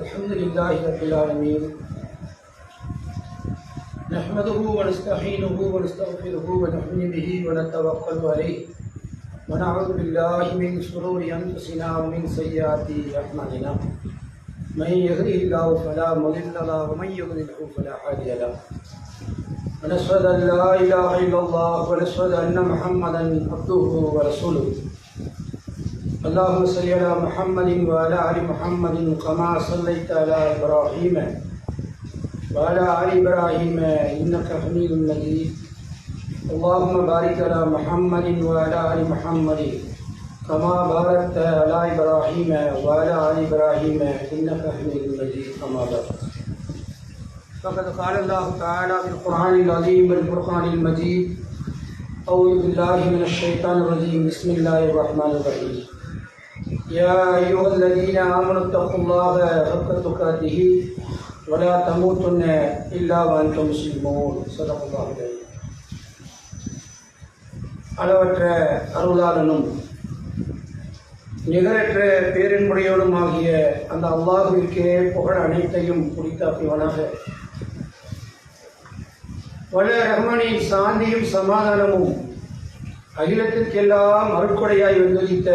الحمد لله رب العالمين نحمده ونستعينه ونستغفره ونؤمن به ونتوكل عليه ونعوذ بالله من شرور انفسنا ومن سيئات اعمالنا من يهده الله فلا مضل له ومن يضلل فلا هادي له ونشهد ان لا اله الا الله ونشهد ان محمدا عبده ورسوله اللهم صل على محمد وعلى ال محمد كما صليت على ابراهيم وعلى ال ابراهيم انك حميد مجيد اللهم بارك على محمد وعلى ال محمد كما باركت على ابراهيم وعلى ال ابراهيم انك حميد مجيد اما بعد فقد قال الله تعالى في القران العظيم والفرقان المجيد اعوذ بالله من الشيطان الرجيم بسم الله الرحمن الرحيم يا أيها الذين آمنوا اتقوا الله حق تقاته ولا تموتن إلا وأنتم مسلمون صدق الله العظيم. அளவற்ற அருளாளனும் நிகரற்ற பேரின்புடையோடும் ஆகிய அந்த அல்லாஹ்விற்கே புகழ் அனைத்தையும் குறித்தாக்குவனாக வல்ல ரஹ்மானின் சாந்தியும் சமாதானமும் அகிலத்திற்கெல்லாம் அருட்கொடையாய் வந்துதித்த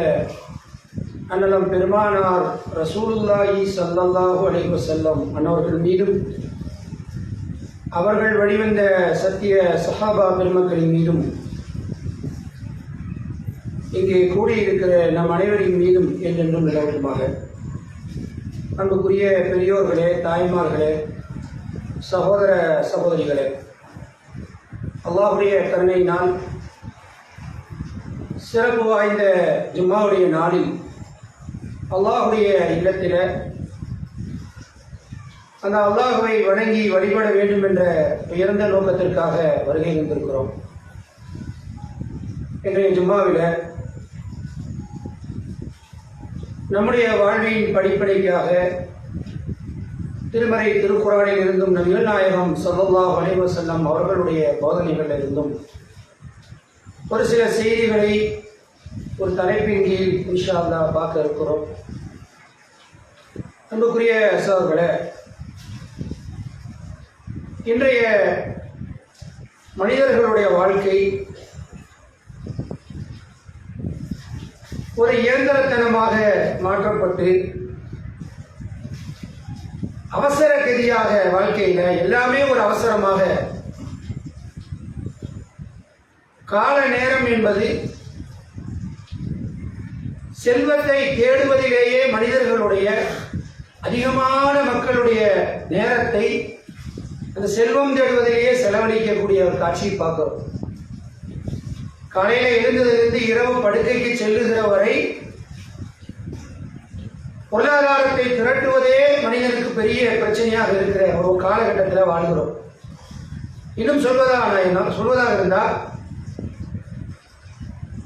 அண்ணலம் பெருமானார் ரசூலுல்லாஹி ஸல்லல்லாஹு அலைஹி வஸல்லம் அன்னவர்கள் மீதும் அவர்கள் வழிவந்த சத்திய சஹாபா பெருமக்களின் மீதும் இங்கே கூடியிருக்கிற நம் அனைவரின் மீதும் என்றென்றும் நிலவட்டுமாக. அன்புக்குரிய பெரியோர்களே, தாய்மார்களே, சகோதர சகோதரிகளே, அல்லாஹ்வுடைய கருணையினால் சிறப்பு வாய்ந்த ஜும்மாவுடைய நாளில் அல்லாஹுடைய இல்லத்தில் அந்த அல்லாஹுவை வணங்கி வழிபட வேண்டும் என்ற உயர்ந்த நோக்கத்திற்காக வருகை வந்திருக்கிறோம். இன்றைய ஜும்மாவில் நம்முடைய வாழ்வின் படிப்படிக்காக திருமறை திருக்குர்ஆனில் இருந்தும் நபிகள் நாயகம் ஸல்லல்லாஹு அலைஹி வஸல்லம் அவர்களுடைய போதனைகளில் இருந்தும் ஒரு சில செய்திகளை ஒரு தலைப்பின் கீழ் இன்ஷா அல்லாஹ் பார்க்க இருக்கிறோம். அன்புக்குரிய சகோதரர்களே, இன்றைய மனிதர்களுடைய வாழ்க்கை ஒரு இயந்திரத்தனமாக மாற்றப்பட்டு அவசர கதியாக வாழ்க்கையில எல்லாமே ஒரு அவசரமாக, கால நேரம் என்பது செல்வத்தை தேடுவதிலேயே மனிதர்களுடைய அதிகமான மக்களுடைய நேரத்தை அந்த செல்வம் தேடுவதிலேயே செலவழிக்கக்கூடிய ஒரு காட்சியை பார்க்கிறோம். காலையில எழுந்ததிலிருந்து இரவு படுக்கைக்கு செல்லுகிற வரை பொருளாதாரத்தை திரட்டுவதே மனிதனுக்கு பெரிய பிரச்சனையாக இருக்கிற ஒரு காலகட்டத்தில் வாழ்கிறோம். இன்னும் சொல்வதாக இருந்தால்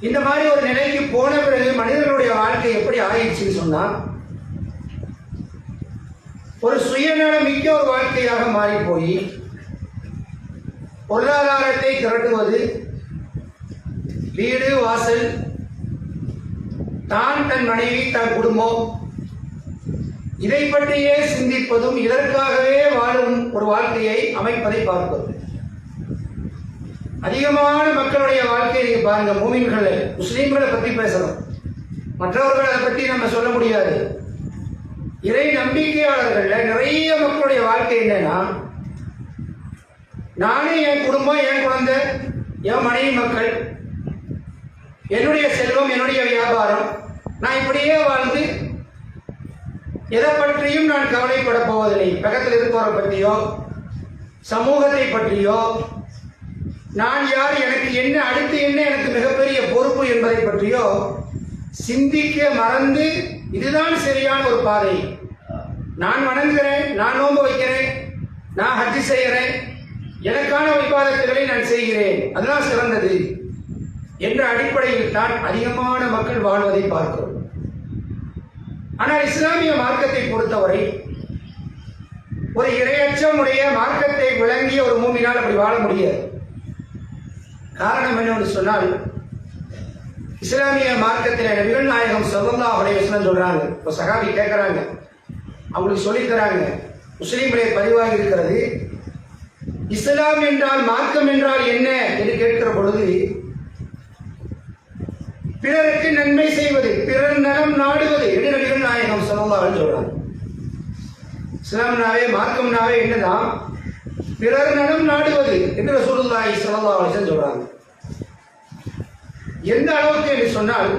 இந்த மாதிரி ஒரு நிலைக்கு போன பிறகு மனிதர்களுடைய வாழ்க்கை எப்படி ஆயிடுச்சுன்னு சொன்னா ஒரு சுயநலம் மிக்க ஒரு வாழ்க்கையாக மாறி போய் பொருளாதாரத்தை திரட்டுவது, வீடு வாசல், தான் தன் மனைவி தன் குடும்பம் இதை பற்றியே சிந்திப்பதும் இதற்காகவே வாழும் ஒரு வாழ்க்கையை அமைப்பதை பார்ப்பது. அதிகமான மக்களுடைய வாழ்க்கையை நீங்க பாருங்க. மூமின்களை, முஸ்லீம்களை பற்றி பேசணும், மற்றவர்களை பற்றி நம்ம சொல்ல முடியாது. இறை நம்பிக்கையாளர்கள் நிறைய மக்களுடைய வாழ்க்கை என்னன்னா, நானே, என் குடும்பம், என் குழந்தை, என் மனைவி, மக்கள், என்னுடைய செல்வம், என்னுடைய வியாபாரம், நான் இப்படியே வாழ்ந்து எதை பற்றியும் நான் கவலைப்பட போவதில்லை. பக்கத்தில் இருப்பவரை பற்றியோ சமூகத்தை பற்றியோ நான் யார், எனக்கு என்ன, அடுத்து என்ன எனக்கு மிகப்பெரிய பொறுப்பு என்பதை பற்றியோ சிந்திக்க மறந்து இதுதான் சரியான ஒரு பாதை, நான் வணங்குகிறேன், நான் நோன்பு வைக்கிறேன், நான் ஹஜ் செய்கிறேன், எனக்கான விவாதத்துகளை நான் செய்கிறேன், அதுதான் சிறந்தது என்ற அடிப்படையில் தான் அதிகமான மக்கள் வாழ்வதை பார்க்கிறோம். ஆனால் இஸ்லாமிய மார்க்கத்தை பொறுத்தவரை ஒரு இரையச்சமுடைய மார்க்கத்தை விளங்கிய ஒரு மூமினால் அப்படி வாழ முடியாது. காரணம் என்னவென்று சொன்னால், இஸ்லாமிய மார்க்கத்தில் நபிகள் நாயகம் ஸல்லல்லாஹு அலைஹி வஸல்லம் சொல்றாங்க. இப்போ சஹாபி கேட்கறாங்க, அவங்களுக்கு சொல்லித்தராங்க. முஸ்லீம்களே பதிவாக இருக்கிறது. இஸ்லாம் என்றால், மார்க்கம் என்றால் என்ன என்று கேட்கிற பொழுது, பிறருக்கு நன்மை செய்வது, பிறர் நலம் நாடுவது என்று நபிகள் நாயகம் ஸல்லல்லாஹு அலைஹி சொல்றாங்க. இஸ்லாம்னாவே மார்க்கம்னாவே என்னதான்? பிறர் நலம் நாடுவது என்று ரசூலுல்லாஹி ஸல்லல்லாஹு அலைஹி வஸல்லம் சொல்றாங்க. எந்த அளவுக்கு என்று சொன்னால்,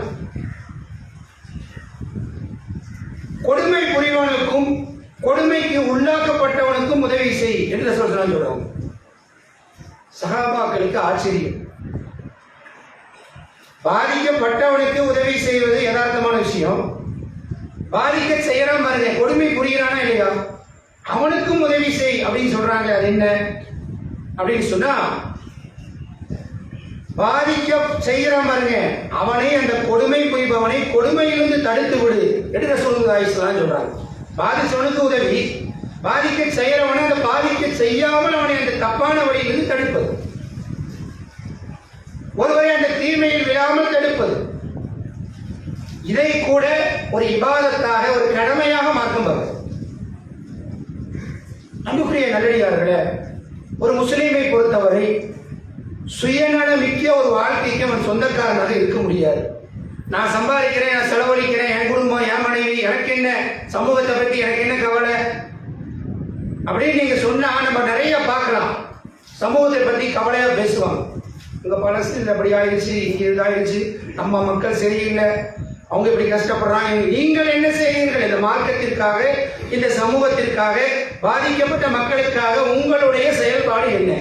கொடுமை புரிவனுக்கும் கொடுமைக்கு உள்ளாக்கப்பட்டவனுக்கும் உதவி செய் என்று ரசூல் சொல்றாங்க. சஹாபாக்களுக்கு ஆச்சரியம். பாதிக்கப்பட்டவனுக்கு உதவி செய்வது யதார்த்தமான விஷயம். பாதிக்க செய்யறான் பாருங்க, கொடுமை புரிகிறானா இல்லையா, அவனுக்கும் உதவி செய் அப்படின்னு சொல்றாங்க. அது என்ன அப்படின்னு சொன்னா, பாதிக்க செய்யறான் பாருங்க, அவனை, அந்த கொடுமை புரிபவனை கொடுமையிலிருந்து தடுத்து விடு என்று ரசூலுல்லாஹி ஸல்லல்லாஹு அலைஹி சொல்றாங்க. பாதிச்சவனுக்கு உதவி, பாதிக்க செய்யறவனை அந்த பாதிக்க செய்யாமல் அவனை அந்த தப்பான வழியிலிருந்து தடுப்பது, ஒருவரை அந்த தீமையில் விழாமல் தடுப்பது, இதை கூட ஒரு இபாதத்தாக, ஒரு கடமையாக மாற்றும்பவர். அன்புக்குரிய நல்லடியார்களே, ஒரு முஸ்லீமை பொறுத்தவரை சுயநலமிக்க ஒரு வாழ்க்கைக்கு அவன் சொந்தக்காரனாக இருக்க முடியாது. நான் சம்பாதிக்கிறேன், நான் செலவழிக்கிறேன், என் குடும்பம், என் மனைவி, எனக்கு என்ன, சமூகத்தை பற்றி எனக்கு என்ன கவலை அப்படின்னு நீங்க சொன்னா நம்ம நிறைய பார்க்கலாம். சமூகத்தை பற்றி கவலையா பேசுவாங்க. இங்க பலஸ்தீன் அப்படி ஆயிடுச்சு, இங்க இதாயிடுச்சு, நம்ம மக்கள் சரியில்லை, அவங்க இப்படி கஷ்டப்படுறாங்க. நீங்கள் என்ன செய்கிறீர்கள்? இந்த மார்க்கத்திற்காக, இந்த சமூகத்திற்காக, பாதிக்கப்பட்ட மக்களுக்காக உங்களுடைய செயல்பாடு என்ன?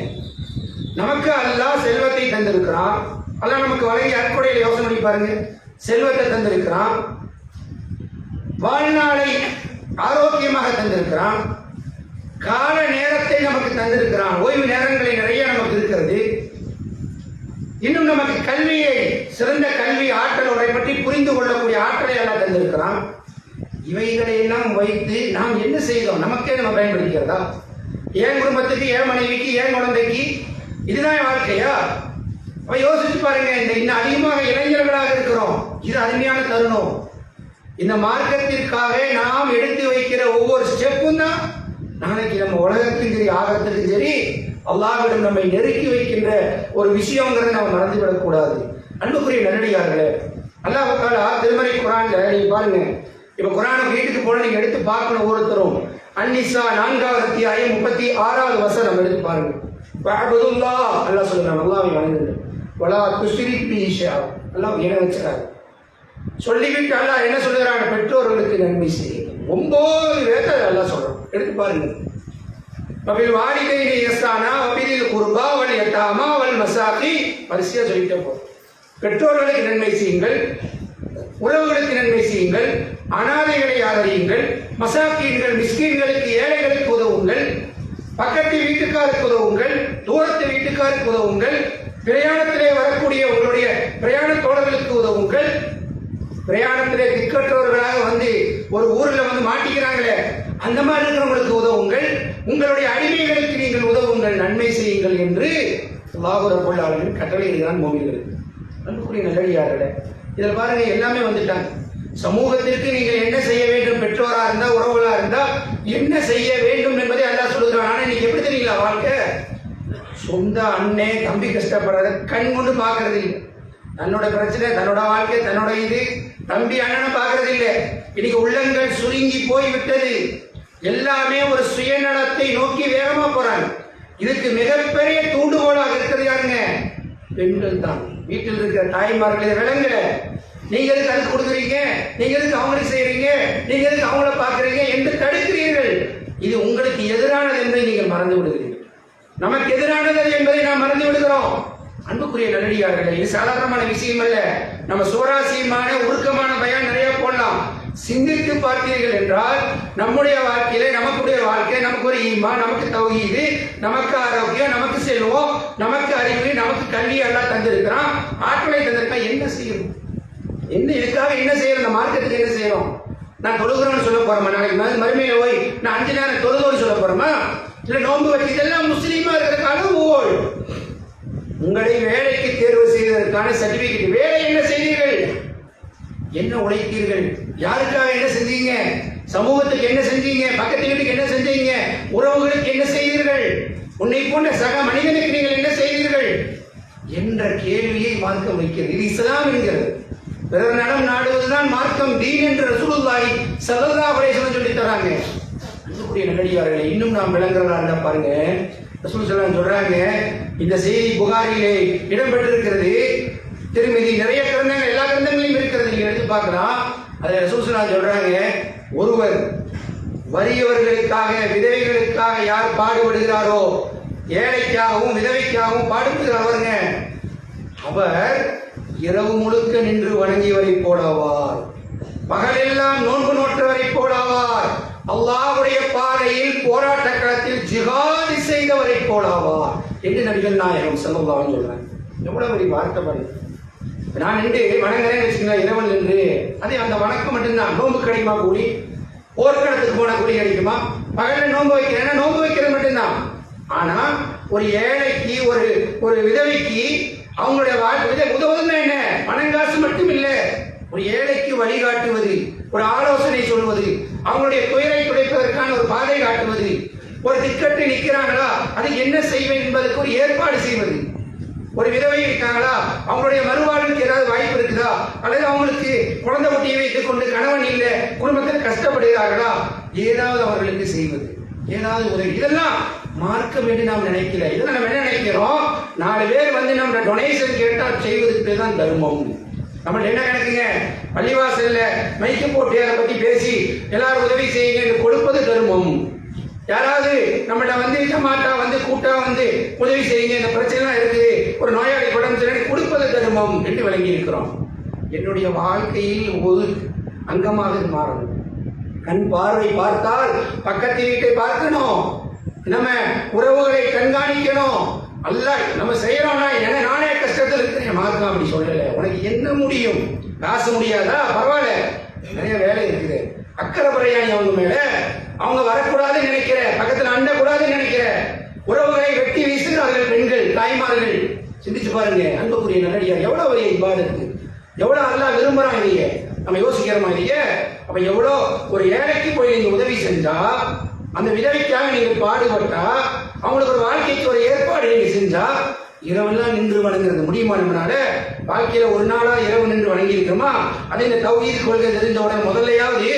நமக்கு அல்லாஹ் செல்வத்தை தந்திருக்கிறான். அல்லாஹ் நமக்கு வழங்கி அற்புடையில யோசனை பண்ணி பாருங்க. செல்வத்தை தந்திருக்கிறான், வாழ்நாளை ஆரோக்கியமாக தந்திருக்கிறான், கால நேரத்தை நமக்கு தந்திருக்கிறான், ஓய்வு நேரங்களை நிறைய நமக்கு இருக்கிறது. இன்னும் நமக்கு கல்வியை, சிறந்த கல்வி ஆற்றலை பற்றி புரிந்து கொள்ளக்கூடிய ஆற்றலை எல்லாம் தந்திருக்கிறான். இவைகளை எல்லாம் வைத்து நாம் என்ன செய்தோம்? நமக்கே நம்ம பயன்படுத்திக்கிறதா? என் குடும்பத்துக்கு, என் மனைவிக்கு, என் குழந்தைக்கு, இதுதான் வாழ்க்கையா? அப்ப யோசிச்சு பாருங்க. இன்னும் அதிகமாக இளைஞர்களாக இருக்கிறோம். இது அருமையான தருணம். இந்த மார்க்கத்திற்காக நாம் எடுத்து வைக்கிற ஒவ்வொரு ஸ்டெப்பும் தான் நாளைக்கு நம்ம உலகத்துக்கும் சரி, ஆகத்துக்கும் சரி, அல்லாஹ்விடம் நம்மை நெருக்கி வைக்கின்ற ஒரு விஷயங்கிறத நம்ம மறந்துவிடக் கூடாது. அன்புக்குரிய நல்லடியார்களே, அல்லாஹ் தஆலா திருமறை குர்ஆன்ல நீங்க பாருங்க. இப்ப குர்ஆனை வீட்டுக்கு போன நீங்க எடுத்து பார்க்கணும். ஒவ்வொருத்தரும் அன்-நிஸா 4வது அத்தியாயம் 36வது வசனம் எடுத்து பாருங்க. வஅபுதுல்லாஹ், அல்லாஹ் சொல்றான், அல்லாஹ்வை வணங்குங்க. வலா துஷ்ரிக் பிஹி ஷைஆ, அல்லாஹ் இணை வச்சார். சொல்லிவிட்டு அல்லாஹ் என்ன சொல்றாங்க? பெற்றோர்களுக்கு நன்மை செய்யுங்க. 9 வேத அல்லாஹ் சொல்றான். எடுத்து பாருங்க. வபில் வாலிதைனி இஹ்சானா வபில் குர்பா வல் யதாமா வல் மசாகி, வரிசையா சொல்லிட்டே போ. பெற்றோர்களுக்கு நன்மை செய்யுங்கள், உறவுகளுக்கு நன்மை செய்யுங்கள், அனாதைகளை ஆதரியுங்கள், மசாக்கீன்கள் மிஸ்கீன்களுக்கு, ஏழைகளுக்கு உதவுங்கள், பக்கத்து வீட்டுக்காருக்கு உதவுங்கள், தூரத்து வீட்டுக்காருக்கு உதவுங்கள், பிரயாணத்திலே வரக்கூடிய உங்களுடைய பிரயாண தோழர்களுக்கு உதவுங்கள், பிரயாணத்திலே திக்கற்றவர்களாக வந்து ஒரு ஊரில் வந்து மாட்டிக்கிறாங்களே அந்த மாதிரி இருக்கிறவங்களுக்கு உதவுங்கள், உங்களுடைய அடிமைகளுக்கு நீங்கள் உதவுங்கள், நன்மை செய்யுங்கள் என்று அல்லாஹ் ரப்பல் ஆலமீன் கட்டளையிடுகிறான் மூமின்களுக்கு. அன்புக்குரிய நல்லடியார்களே, இதில் பாருங்க எல்லாமே வந்துட்டாங்க. சமூகத்திற்கு நீங்கள் என்ன செய்ய வேண்டும், பெற்றோரா இருந்தா, உறவுகளா இருந்தா என்ன செய்ய வேண்டும் என்பதை அல்லாஹ் சொல்லுகிறான். ஆனா நீங்க எப்படி தெரியுங்களா வாழ்க்கை? சொந்த அண்ணே தம்பி கஷ்டப்படுறத கண் கொண்டு பாக்குறது இல்லை. தன்னோட பிரச்சனை, தன்னோட வாழ்க்கை, தன்னோட இது, தம்பி அண்ணனை பாக்குறது இல்லை. இன்னைக்கு உள்ளங்கள் சுருங்கி போய் விட்டது. எல்லாமே ஒரு சுயநலத்தை நோக்கி வேகமா போறாங்க. இதுக்கு மிகப்பெரிய தூண்டுகோலாக இருக்கிறது யாருங்க? பெண்கள் தான். வீட்டில் இருக்கிற தாய்மார்களே விளங்கல. நீங்க எதுக்கு அதுக்கு கொடுக்குறீங்க, நீங்க எதுக்கு அவங்களுக்கு செய்யறீங்க, நீங்க எதுக்கு அவங்கள பாக்குறீங்க என்று தடுக்கிறீர்கள். இது உங்களுக்கு எதிரானது என்பதை நீங்கள் மறந்து விடுகிறீர்கள். நமக்கு எதிரானது என்பதை நாம் மறந்து விடுகிறோம். அன்புக்குரிய நல்லடியார்களே, இது சாதாரணமான விஷயம் அல்ல. நம்ம சுவராசியமான உருக்கமான பயான் நிறைய போடலாம். சிந்தித்து பார்த்தீர்கள் என்றால் நம்முடைய வாழ்க்கையில, நமக்குடைய வாழ்க்கை, நமக்கு ஒரு ஈமான், நமக்கு தௌஹீது, நமக்கு ஆரோக்கியம், நமக்கு செல்வம், நமக்கு அறிவு, நமக்கு கல்வி எல்லாம் தந்திருக்கிறான், ஆற்றலை தந்திருக்கான். என்ன செய்யணும்? என்ன இதுக்காக என்ன செய்யணும்? இந்த மார்க்கத்துக்கு என்ன செய்யணும்? நான் தொழுகிறோன்னு சொல்ல போறோமா? நாளைக்கு மறுமையில போய் நான் 5 நேரம் தொழுதோன்னு சொல்ல போறோமா? இல்ல நோன்பு வச்சு இதெல்லாம் முஸ்லீமா இருக்கிறதுக்கான ஊழ். உங்களை வேலைக்கு தேர்வு செய்வதற்கான சர்டிபிகேட். வேலை என்ன செய்தீர்கள்? என்ன உழைத்தீர்கள்? யாருக்காக என்ன செஞ்சீங்க? சமூகத்துக்கு என்ன செஞ்சீங்க, பக்கத்து வீட்டுக்கு என்ன செஞ்சீங்க, உறவுகளுக்கு என்ன செய்தீர்கள், உன்னை போன்ற சக மனிதனுக்கு நீங்கள் என்ன செய்தீர்கள் என்ற கேள்வியை மார்க்கம் வைக்கிறது. இது இஸ்லாம் என்கிறது. பிறர் நலம் நாடுவதுதான் மார்க்கம், தீன் என்று ரசூலுல்லாஹி ஸல்லல்லாஹு அலைஹி வஸல்லம் சொல்லி தராங்க. அன்புக்குரிய நல்லடியார்களே, இன்னும் நாம் விளங்குறதா இருந்தா பாருங்க. ரசூல் ஸல்லல்லாஹு சொல்றாங்க, இந்த செய்தி புகாரிலே இடம்பெற்றிருக்கிறது. திருமதி நிறைய கிரந்தங்கள், எல்லா கிரந்தங்களையும் இருக்கிறது, நீங்க எடுத்து பார்க்கலாம். அதில் ரசூல் ஸல்லல்லாஹு சொல்றாங்க, ஒருவர் வறியவர்களுக்காக விதவைகளுக்காக யார் பாடுபடுகிறாரோ, ஏழைக்காகவும் விதவைக்காகவும் பாடுபடுகிறவருங்க, அவர் இரவு முழுக்க நின்று வணங்கியவரை போலாவார், பகலெல்லாம் நோன்பு நோற்றவரை போலாவார், அல்லாஹ்வுடைய பாதையில் போராட்ட களத்தில் ஜிஹாது செய்தவரை போலாவார் என்று நபிகள் நாயகம் ஸல்லல்லாஹு அலைஹி சொல்றாங்க. எவ்வளவு பெரிய வார்த்தை பாருங்க. நான் நின்று வணங்குறேன்னு வச்சுக்கோங்களேன், இரவல் நின்று, அதே அந்த வணக்கம் மட்டும்தான். நோன்பு கிடைக்குமா கூலி? போர்க்களத்துக்கு போன கூலி கிடைக்குமா? பகலில் நோன்பு வைக்கிறேன்னா நோன்பு வைக்கிறது மட்டும்தான். ஆனா ஒரு ஏழைக்கு, ஒரு விதவைக்கு அவங்களுடைய வாழ்க்கை உதவுதுன்னா என்ன? பணங்காசு மட்டும் இல்லை, ஒரு ஏழைக்கு வழிகாட்டுவது, ஒரு ஆலோசனை சொல்வது, அவங்களுடைய துயரை துடைப்பதற்கான ஒரு பாதை காட்டுவது, ஒரு திக்கட்டு நிற்கிறாங்களா அதுக்கு என்ன செய்வேன் என்பதற்கு ஒரு ஏற்பாடு செய்வது, ஒரு விதவை இருக்காங்களா அவங்களுடைய மறுவாழ்வுக்கு ஏதாவது வாய்ப்பு இருக்குதா, அல்லது அவங்களுக்கு குழந்தை குட்டியை வைத்துக் கொண்டு கணவன் இல்லை, குடும்பத்தில் கஷ்டப்படுகிறார்களா, ஏதாவது அவர்களுக்கு செய்வது, ஏதாவது உதவி. இதெல்லாம் மார்க்கம் என்று நாம் நினைக்கல. இதெல்லாம் நம்ம என்ன நினைக்கிறோம், 4 பேர் வந்து நம்ம டொனேஷன் கேட்டால் செய்வதற்கு தான் தர்மம். நம்ம என்ன கணக்குங்க, பள்ளிவாசல்ல மைக்கு போட்டு அதை பத்தி பேசி எல்லாரும் உதவி செய்யுங்க என்று கொடுப்பது தர்மம். யாராவது நம்மகிட்ட வந்து ஜமாத்தா வந்து கூட்டா வந்து உதவி செய்யுங்க, இந்த பிரச்சனை இருக்குது, ஒரு நோயாளி உடம்பு சரி கொடுப்பது தர்மம் என்று விளங்கி இருக்கிறோம். என்னுடைய வாழ்க்கையில் ஒரு அங்கமாக மாறணும். கண் பார்வை பார்த்தால் பக்கத்து வீட்டை பார்க்கணும், நம்ம உறவுகளை கண்காணிக்கணும். அல்ல நம்ம செய்யறோம்னா என்ன, நானே கஷ்டத்தில் இருக்கிறேன், மார்க்கம் அப்படி சொல்லல. உனக்கு என்ன முடியும்? காசு முடியாதா? பரவாயில்ல, நிறைய வேலை இருக்குது. அக்கறை பிரயாணி அவங்க மேல, அவங்க வரக்கூடாதுன்னு நினைக்கிற, பக்கத்தில் அண்டக்கூடாதுன்னு நினைக்கிற உறவுகளை வெட்டி வீசுகிறார்கள் பெண்கள், தாய்மார்கள். சிந்திச்சு பாருங்க அன்புக்குரிய நல்லடியார், எவ்வளவு பெரிய இபாதத்து, எவ்வளவு அல்லாஹ் விரும்புறான். இதைய நம்ம யோசிக்கிறோமா? இதைய அப்ப எவ்வளோ ஒரு ஏழைக்கு போய் நீங்க உதவி செஞ்சா, அந்த விதவைக்காக நீங்க பாடுபட்டா, அவங்களுக்கு ஒரு வாழ்க்கைக்கு ஒரு ஏற்பாடு நீங்க செஞ்சா, இரவெல்லாம் நின்று வணங்குறது முடியுமா நம்மளால? வாழ்க்கையில ஒரு நாளா இரவு நின்று வணங்கி இருக்கிறோமா? அதே இந்த தௌஹீத் கொள்கை தெரிஞ்ச உடனே முதல்லையாவது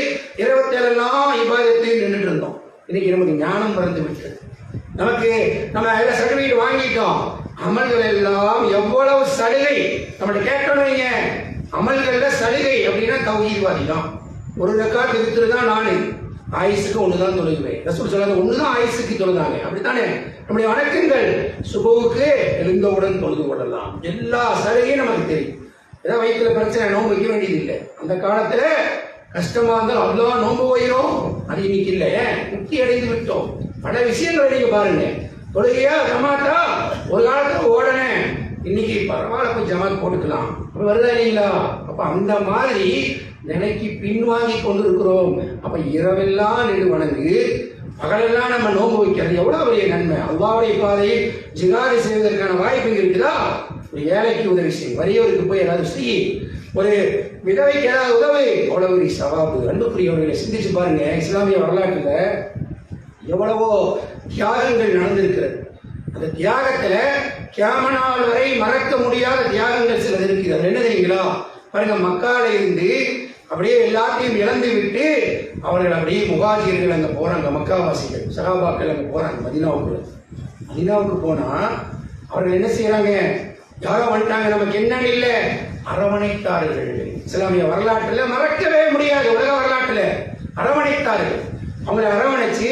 27 இபாதத்தில் நின்றுட்டு இருந்தோம். இன்னைக்கு நமக்கு ஞானம் பிறந்து விட்டது, நமக்கு நம்ம சர்டிபிகேட் வாங்கிட்டோம். அமல்கள் எல்லாம் எவ்வளவு சலுகை நம்மகிட்ட கேட்கணுங்க. அமல்கள்ல சலுகை அப்படின்னா தௌஹீத்வாதி தான். ஒரு ரக்காத் வித்துருதான் நானு ஆயுசுக்கு ஒண்ணுதான் தொழுகுவேன். ரசூல் சொல்லாத ஒண்ணுதான் ஆயுசுக்கு தொழுதாங்க. அப்படித்தானே நம்முடைய வணக்கங்கள். சுபவுக்கு எழுந்தவுடன் தொழுது கொள்ளலாம். எல்லா சலுகையும் நமக்கு தெரியும். ஏதாவது வயிற்றுல பிரச்சனை, நோன்பு வைக்க வேண்டியது இல்லை. அந்த காலத்துல கஷ்டமா இருந்தால் அவ்வளோ நோன்பு போயிடும். அது இன்னைக்கு இல்லை, முக்தி அடைந்து விட்டோம். பல விஷயங்களை நீங்க பாருங்க. தொழுகையா ஜமாத்தா ஒரு காலத்துல ஓடனே, இன்னைக்கு பரவாயில்ல போய் ஜமாத் போட்டுக்கலாம், வருதா இல்லைங்களா? அப்ப அந்த மாதிரி நிலைக்கு பின்வாங்கி கொண்டிருக்கிறோம். அப்ப இரவெல்லாம் நின்று வணங்கு, பகலெல்லாம் நம்ம நோன்பு வைக்கிறது எவ்வளவு பெரிய நன்மை. அல்லாஹ்வுடைய பாதையில் ஜிஹாது செய்வதற்கான வாய்ப்பு இருக்குதா? ஒரு ஏழைக்கு உதவி செய்யும், வறியவருக்கு போய் ஏதாவது செய்ய, ஒரு விதவைக்கு ஏதாவது உதவி, அவ்வளவு பெரிய சவாபு. அன்புக்குரியவர்களை சிந்திச்சு பாருங்க. இஸ்லாமிய வரலாற்றுல எவ்வளவோ தியாகங்கள் நடந்திருக்கிறது. அந்த தியாகத்துல கியாமத் நாள் வரை மறக்க முடியாத தியாகங்கள் சிலது இருக்குது. அது என்ன தெரியுங்களா? பாருங்க, மக்கால இருந்து அப்படியே எல்லாத்தையும் இழந்து விட்டு அவர்கள் அப்படியே முஹாஜிர்கள் அங்க போறாங்க. மக்காவாசிகள் சஹாபாக்கள் அங்க போறாங்க மதீனாவுக்கு போனா அவர்கள் என்ன செய்யறாங்க? யாரோ வந்துட்டாங்க, நமக்கு என்னன்னு இல்லை, அரவணைத்தார்கள். இஸ்லாமிய வரலாற்றுல மறக்கவே முடியாது, உலக வரலாற்றுல அரவணைத்தார்கள். அவங்களை அரவணைச்சு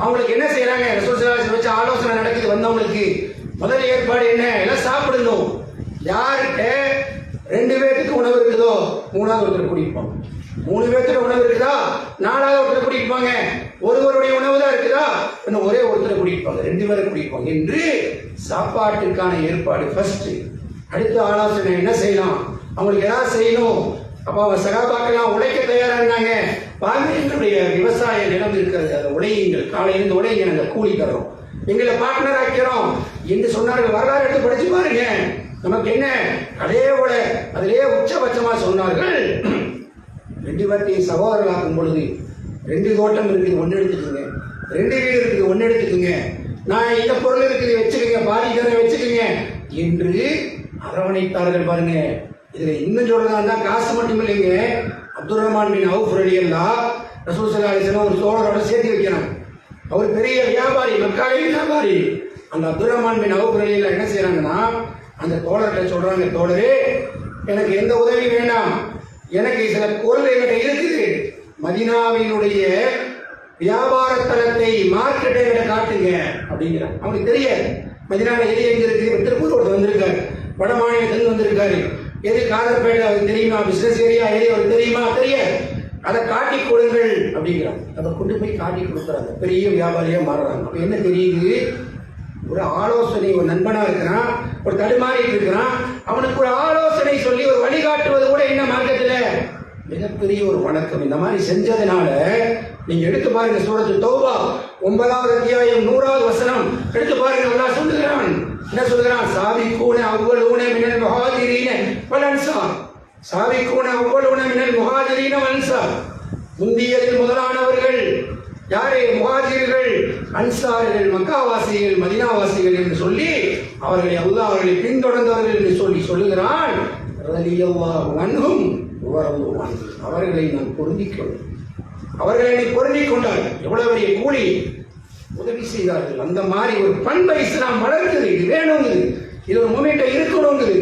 அவங்களுக்கு என்ன செய்யறாங்க? ரசூல் ஸல்லல்லாஹு அலைஹி வஸல்லம் வச்சு ஆலோசனை நடக்குது. வந்தவங்களுக்கு முதல் ஏற்பாடு என்ன? எல்லாம் சாப்பிடணும். யாருக்கு 2 பேருக்கு உணவு இருக்குதோ 3ஆவது ஒருத்தர் கூட்டிப்பாங்க. 3 பேருக்கு உணவு இருக்குதா 4ஆவது ஒருத்தர் கூட்டிப்பாங்க. ஒருவருடைய உணவு தான் இருக்குதா இன்னும் ஒரே ஒருத்தர் கூட்டிப்பாங்க, 2 பேரை கூட்டிப்பாங்க என்று சாப்பாட்டுக்கான ஏற்பாடு ஃபர்ஸ்ட். அடுத்த ஆலோசனை என்ன செய்யலாம், அவங்களுக்கு ஏதாவது செய்யணும். அப்ப அவங்க சகாபாக்கெல்லாம் உழைக்க தயாரா இருந்தாங்க. எங்களுடைய விவசாய நிலம் இருக்கிறது, அதை உழையுங்கள், காலையிலிருந்து உழைங்க, நாங்கள் கூலி தரோம், எங்களை பார்ட்னர் ஆக்கிறோம் என்று சொன்னார்கள். வரலாறு எடுத்து படிச்சு பாருங்க. நமக்கு என்ன அதேபோல அதிலே உச்சபட்சமா சொன்னார்கள், 2 பேர்த்தையும் சகோதரர்களாக்கும் பொழுது 2 தோட்டம் இருக்குது, 1 எடுத்துக்கோங்க. 2 வீடு இருக்குது, 1 எடுத்துக்கோங்க. நான் இந்த பொருள் இருக்குது, வச்சுக்கோங்க, பாதி தர வச்சுக்கோங்க என்று அரவணைத்தார்கள். பாருங்க, இதுல இன்னும் சொல்றதா காசு மட்டும் இல்லைங்க. அப்துல் ரஹ்மான் பின் அவுஃப் ரலியல்லாஹு ரசூல் ஸல்லல்லாஹு அலைஹி வஸல்லம் ஒரு தோழரோட சேர்த்து வைக்கிறாங்க. அவர் பெரிய வியாபாரி, மக்காவின் வியாபாரி. அந்த அப்துல் ரஹ்மான் பின் அவுஃப் ரலியல்லாஹு என்ன செய்யறாங்கன்னா, அந்த தோழர்கிட்ட சொல்றாங்க, தோழரே எனக்கு எந்த உதவி வேண்டாம், எனக்கு சில பொருள் என்கிட்ட இருக்குது, மதீனாவினுடைய வியாபார தலத்தை மார்க்கெட்டை என்கிட்ட காட்டுங்க அப்படிங்கிறாங்க. அவங்களுக்கு தெரியாது மதீனாவில் எது எங்க இருக்கு. திருப்பூர் வந்திருக்காரு, வட மாநிலத்திலிருந்து வந்திருக்காரு. எது காதர்பேட்டை அவருக்கு தெரியுமா, பிசினஸ் ஏரியா எது அவருக்கு தெரியுமா, தெரியாது. அதை காட்டி கொடுங்கள் அப்படிங்கிறாங்க. அதை கொண்டு போய் காட்டி கொடுக்குறாங்க. பெரிய வியாபாரியா மாறுறாங்க. அப்ப என்ன தெரியுது, ஒரு ஆலோசனை, ஒரு நண்பனா இருக்கிறான், ஒரு தடுமாறிட்டு இருக்கிறான், அவனுக்கு ஒரு ஆலோசனை சொல்லி ஒரு வழிகாட்டுவது கூட என்ன மார்க்கத்துல மிகப்பெரிய ஒரு வணக்கம். இந்த மாதிரி செஞ்சதுனால நீங்க எடுத்து பாருங்க, சூரத்து தௌபா 9வது அத்தியாயம் 100வது வசனம் எடுத்து பாருங்க. அல்லாஹ் சொல்லுகிறான், என்ன சொல்லுகிறான், சாபிகூன அவ்வலூன மினல் முஹாஜிரீன வல் அன்சார். சாபிகூன அவ்வலூன மினல் முஹாஜிரீன வல் அன்சார். முந்தியதில் முதலானவர்கள் யாரே, முஹாஜிர்கள், அன்சார்கள், மக்காவாசிகள், மதீனாவாசிகள் என்று சொல்லி அவர்களை அல்லாஹ் அவர்களை பின்தொடர்ந்தவர்கள் என்று சொல்லுகிறான். ரலியல்லாஹு அன்ஹும் வரதுவான். அவர்களை நான் பொருந்திக் கொண்டேன், அவர்களை என்னை பொருந்திக் கொண்டார்கள். எவ்வளவு பெரிய கூலி, உதவி செய்தார்கள். அந்த மாதிரி ஒரு பண்பை இஸ்லாம் வளர்க்குது. இது வேணுங்குது, இது ஒரு மூமெண்ட்டை இருக்கணுங்குது.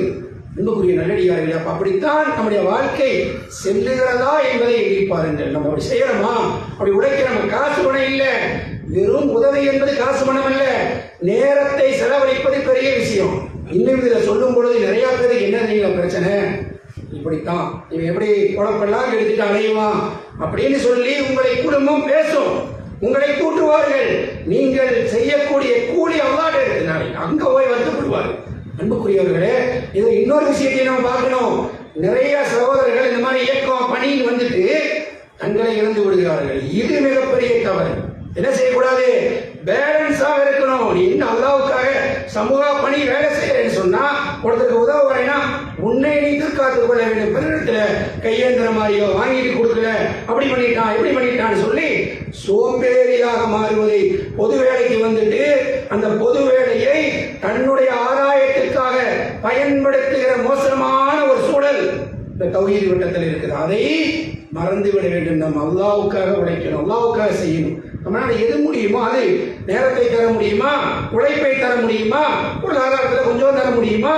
அன்புக்குரிய நல்லடியார்களே, அப்ப அப்படித்தான் நம்முடைய வாழ்க்கை செல்லுகிறதா என்பதை எண்ணி பாருங்கள். நம்ம அப்படி செய்யறோமா, அப்படி உழைக்கிற நம்ம காசு பணம் இல்ல, வெறும் உதவி என்பது காசு பணம் அல்ல, நேரத்தை செலவழிப்பது பெரிய விஷயம். இன்னும் இதுல சொல்லும் பொழுது நிறைய பேருக்கு என்ன தெரியும் பிரச்சனை, இப்படித்தான் இவன் எப்படி குழப்பெல்லாம் எடுத்துட்டு அலையுவான் அப்படின்னு சொல்லி உங்களை குடும்பம் பேசும், உங்களை கூட்டுவார்கள். நீங்கள் செய்யக்கூடிய கூலி அவ்வாறு அங்க போய் வருத்தப்படுவார்கள். அன்புக்குரியவர்களே, இதில் இன்னொரு விஷயத்தை நம்ம பார்க்கணும். நிறைய சகோதரர்கள் இந்த மாதிரி இயக்கம் பணியில் வந்துட்டு தங்களை இழந்து விடுகிறார்கள். இது மிகப்பெரிய தவறு. என்ன செய்யக்கூடாது, பேலன்ஸாக இருக்கணும். நீ என்ன அல்லாவுக்காக சமூக பணி வேலை செய்யறேன்னு சொன்னா, ஒருத்தருக்கு உதவ வரேன்னா உன்னை நீ காத்துக் கொள்ள வேண்டும். பிறரிடத்துல கையேந்திர மாதிரியோ வாங்கிட்டு கொடுக்கல, அப்படி பண்ணிட்டான் இப்படி பண்ணிட்டான்னு சொல்லி சோம்பேறியாக மாறுவதை, பொது வேலைக்கு வந்துட்டு அந்த பொது வேலையை தன்னுடைய ஆதாயத்திற்காக பயன்படுத்துகிற மோசமான ஒரு சூழல் இந்த தௌஹீத் வட்டத்தில் இருக்குது. அதை மறந்துவிட வேண்டும். நம்ம அல்லாவுக்காக உழைக்கணும், அல்லாவுக்காக செய்யணும். நம்மளால எது முடியுமோ அது, நேரத்தை தர முடியுமா, உழைப்பை தர முடியுமா, பொருளாதாரத்தில் கொஞ்சம் தர முடியுமா,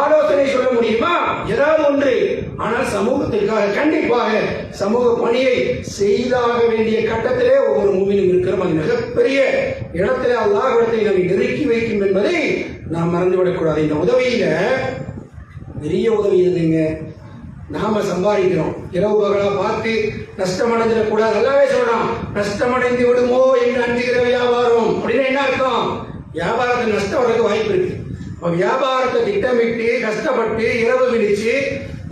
ஆலோசனை சொல்ல முடியுமா, ஏதாவது ஒன்று. ஆனால் சமூகத்திற்காக கண்டிப்பாக சமூக பணியை செய்தாக வேண்டிய கட்டத்திலே ஒவ்வொரு மூவிலும் இருக்கிறோம். அது மிகப்பெரிய இடத்திலே அல்லாஹ்விடத்தை நம்மை நெருக்கி வைக்கும் என்பதை நாம் மறந்துவிடக்கூடாது. இந்த உதவியில பெரிய உதவி எதுங்க, நாம சம்பாதிக்கிறோம், இரவு பகலா பார்த்து நஷ்டம் அடைஞ்சிடக்கூடாது. நல்லாவே சொல்றான், நஷ்டமடைந்து விடுமோ என்று அஞ்சுகிற வியாபாரம் அப்படின்னு என்ன அர்த்தம், வியாபாரத்தில் நஷ்டம் வரதுக்கு வாய்ப்பு இருக்கு. வியாபாரத்தை திட்டமிட்டு கஷ்டப்பட்டு இரவு விழிச்சு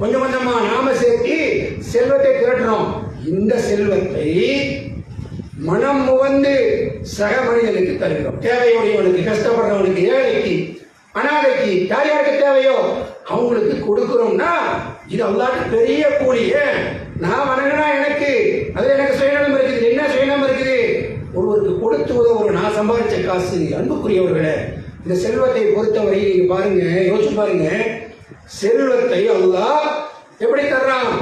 கொஞ்சம் கொஞ்சமா நாம சேர்த்து செல்வத்தை திரட்டுறோம். இந்த செல்வத்தை மனம் முவந்து சக மனிதனுக்கு தருகிறோம். தேவையுடையவனுக்கு, கஷ்டப்படுறவனுக்கு, ஏழைக்கு, அனாதைக்கு, யார் யாருக்கு தேவையோ அவங்களுக்கு கொடுக்கிறோம்னா இது அல்லாஹ்வுக்கு பெரிய கூலிய. நான் வணங்கினா எனக்கு அது எனக்கு சுயநலம் இருக்குது. என்ன சுயநலம் இருக்குது, ஒருவருக்கு கொடுத்து உதவுறோம். நான் சம்பாதிச்ச காசு. அன்புக்குரியவர்களே, இந்த செல்வத்தை பொறுத்தவரை நீங்க பாருங்க, யோசிச்சு பாருங்க. செல்வத்தை அல்லாஹ் எப்படி தர்றான்,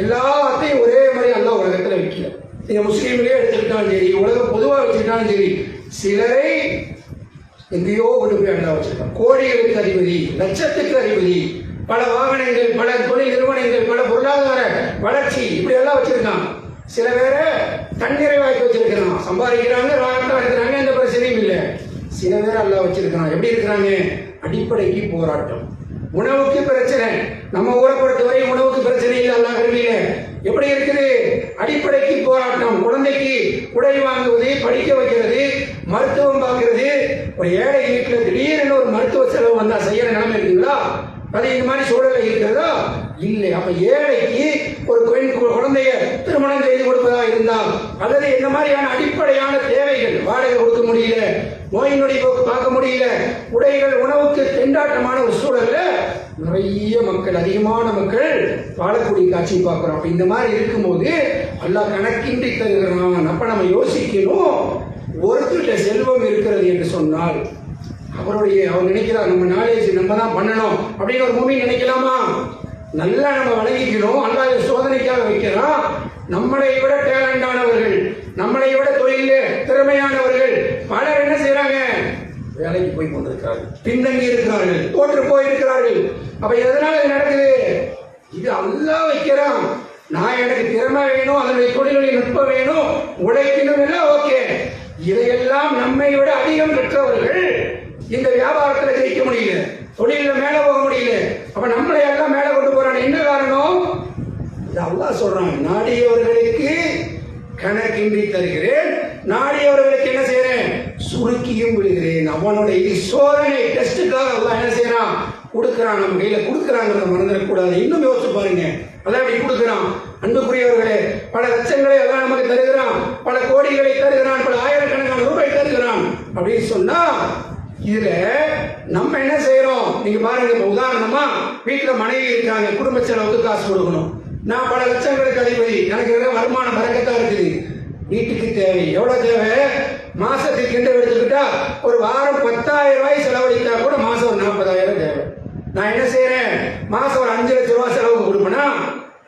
எல்லாத்தையும் ஒரே மாதிரி அல்லாஹ் உலகத்துல வைக்கல. நீங்க முஸ்லீம்லயே எடுத்துக்கிட்டாலும் சரி, உலகம் பொதுவாக வச்சுக்கிட்டாலும் சரி, சிலரை எங்கேயோ கொண்டு போய் அல்லாஹ் வச்சிருக்கான். கோடிகளுக்கு அதிபதி, லட்சத்துக்கு அதிபதி, பல வாகனங்கள், பல தொழில் நிறுவனங்கள், பல பொருளாதார வளர்ச்சி, இப்படி எல்லாம் வச்சிருக்கான். சில பேரை தன்னிறைவாக்கி வச்சிருக்கிறான், சம்பாதிக்கிறாங்க, ராகத்தா இருக்கிறாங்க, எந்த பிரச்சனையும் இல்லை. சில பேர் அல்லாஹ் வச்சிருக்கான். எப்படி இருக்கிறாங்க, அடிப்படைக்கு போராட்டம், உணவுக்கு பிரச்சனை. நம்ம ஊரை பொறுத்தவரை உணவுக்கு பிரச்சனை இல்லை, அல்லாஹ் விரும்பியில. எப்படி இருக்குது, அடிப்படைக்கு போராட்டம். குழந்தைக்கு உடை வாங்குவது, படிக்க வைக்கிறது, மருத்துவம் பார்க்கிறது. ஒரு ஏழை வீட்டில் திடீர்னு ஒரு மருத்துவ செலவு வந்தா செய்யற நிலைமை இருக்குங்களா, அது இந்த மாதிரி சூழல இருக்கிறதா இல்லை. அப்ப ஏழைக்கு ஒரு பெண் குழந்தைய திருமணம் செய்து கொடுப்பதா இருந்தால் அல்லது இந்த மாதிரியான அடிப்படையான தேவைகள், வாடகை கொடுக்க முடியல, நோய் நொடி பார்க்க முடியல, உடைகள், உணவுக்கு திண்டாட்டமான ஒரு சூழல்ல நிறைய மக்கள், அதிகமான மக்கள் வாழக்கூடிய காட்சி பார்க்கிறோம். அப்ப இந்த மாதிரி இருக்கும்போது அல்லாஹ் கணக்கின்றி தருகிறான். அப்ப நம்ம யோசிக்கணும், ஒருத்தருடைய செல்வம் இருக்கிறது என்று சொன்னால் அவர் நினைக்கிறார் நம்ம நாலேஜ் நம்ம தான் பண்ணணும் அப்படின்னு ஒரு மூமி நினைக்கலாமா? நல்லா நம்ம வழங்கிக்கணும். அல்லாஹ் சோதனைக்காக வைக்கிறான். நம்மளை விட டேலண்டானவர்கள், நம்மளை விட தொழில் திறமையானவர்கள் பலர் என்ன செய்யறாங்க? வேலைக்கு போய் கொண்டிருக்கிறார்கள், பின்தங்கி இருக்கிறார்கள், தோற்று போயிருக்கிறார்கள். அப்ப எதனால இது நடக்குது? இது அல்லாஹ் வைக்கிறான். நான் எனக்கு திறமை வேணும், அதனுடைய தொழில்களில் நுட்பம் வேணும், உழைக்கணும் எல்லாம் ஓகே. இதையெல்லாம் நம்மை விட அதிகம் பெற்றவர்கள் இந்த வியாபாரத்தில் ஜெயிக்க முடியல, தொழிலில் மேல போக முடியல. அப்ப நம்மளை எல்லாம் மேல கொண்டு போறாங்க. என்ன காரணம்? இது அல்லாஹ் சொல்றான், நாடியவர்களுக்கு கணக்கின்றி தருகிறேன், நாடியவர்களுக்கு என்ன செய்யறேன்? சுருக்கியும் விடுகிறேன். அவனுடைய இது சோதனை, டெஸ்டுக்காக அல்லாஹ் என்ன செய்யறான்? கொடுக்கிறான். நம்ம கையில கொடுக்கிறாங்கிறத மறந்துடக்கூடாது. இன்னும் யோசிச்சு பாருங்க, அதான் இப்படி கொடுக்கிறான். அன்புக்குரியவர்களே, பல லட்சங்களை எல்லாம் நமக்கு தருகிறான், பல கோடிகளை தருகிறான், பல ஆயிரக்கணக்கான ரூபாய் தருகிறான் அப்படின்னு சொன்னா இதுல நம்ம என்ன செய்யறோம்? நீங்க பாருங்க, உதாரணமா வீட்டுல மனைவி இருக்காங்க, குடும்ப செலவுக்கு காசு கொடுக்கணும். நான் பல லட்சங்களுக்கு அதிபதி, எனக்கு வருமானம் பறக்கத்தா இருக்குது. வீட்டுக்கு தேவை எவ்வளவு தேவை? மாசத்துக்கு எடுத்துக்கிட்டா ஒரு வாரம் 10,000 ரூபாய் செலவழித்தா கூட மாசம் ஒரு 40,000 தேவை. நான் என்ன செய்யறேன்? மாசம் ஒரு 5 லட்சம் ரூபாய் செலவுக்கு கொடுப்பேனா?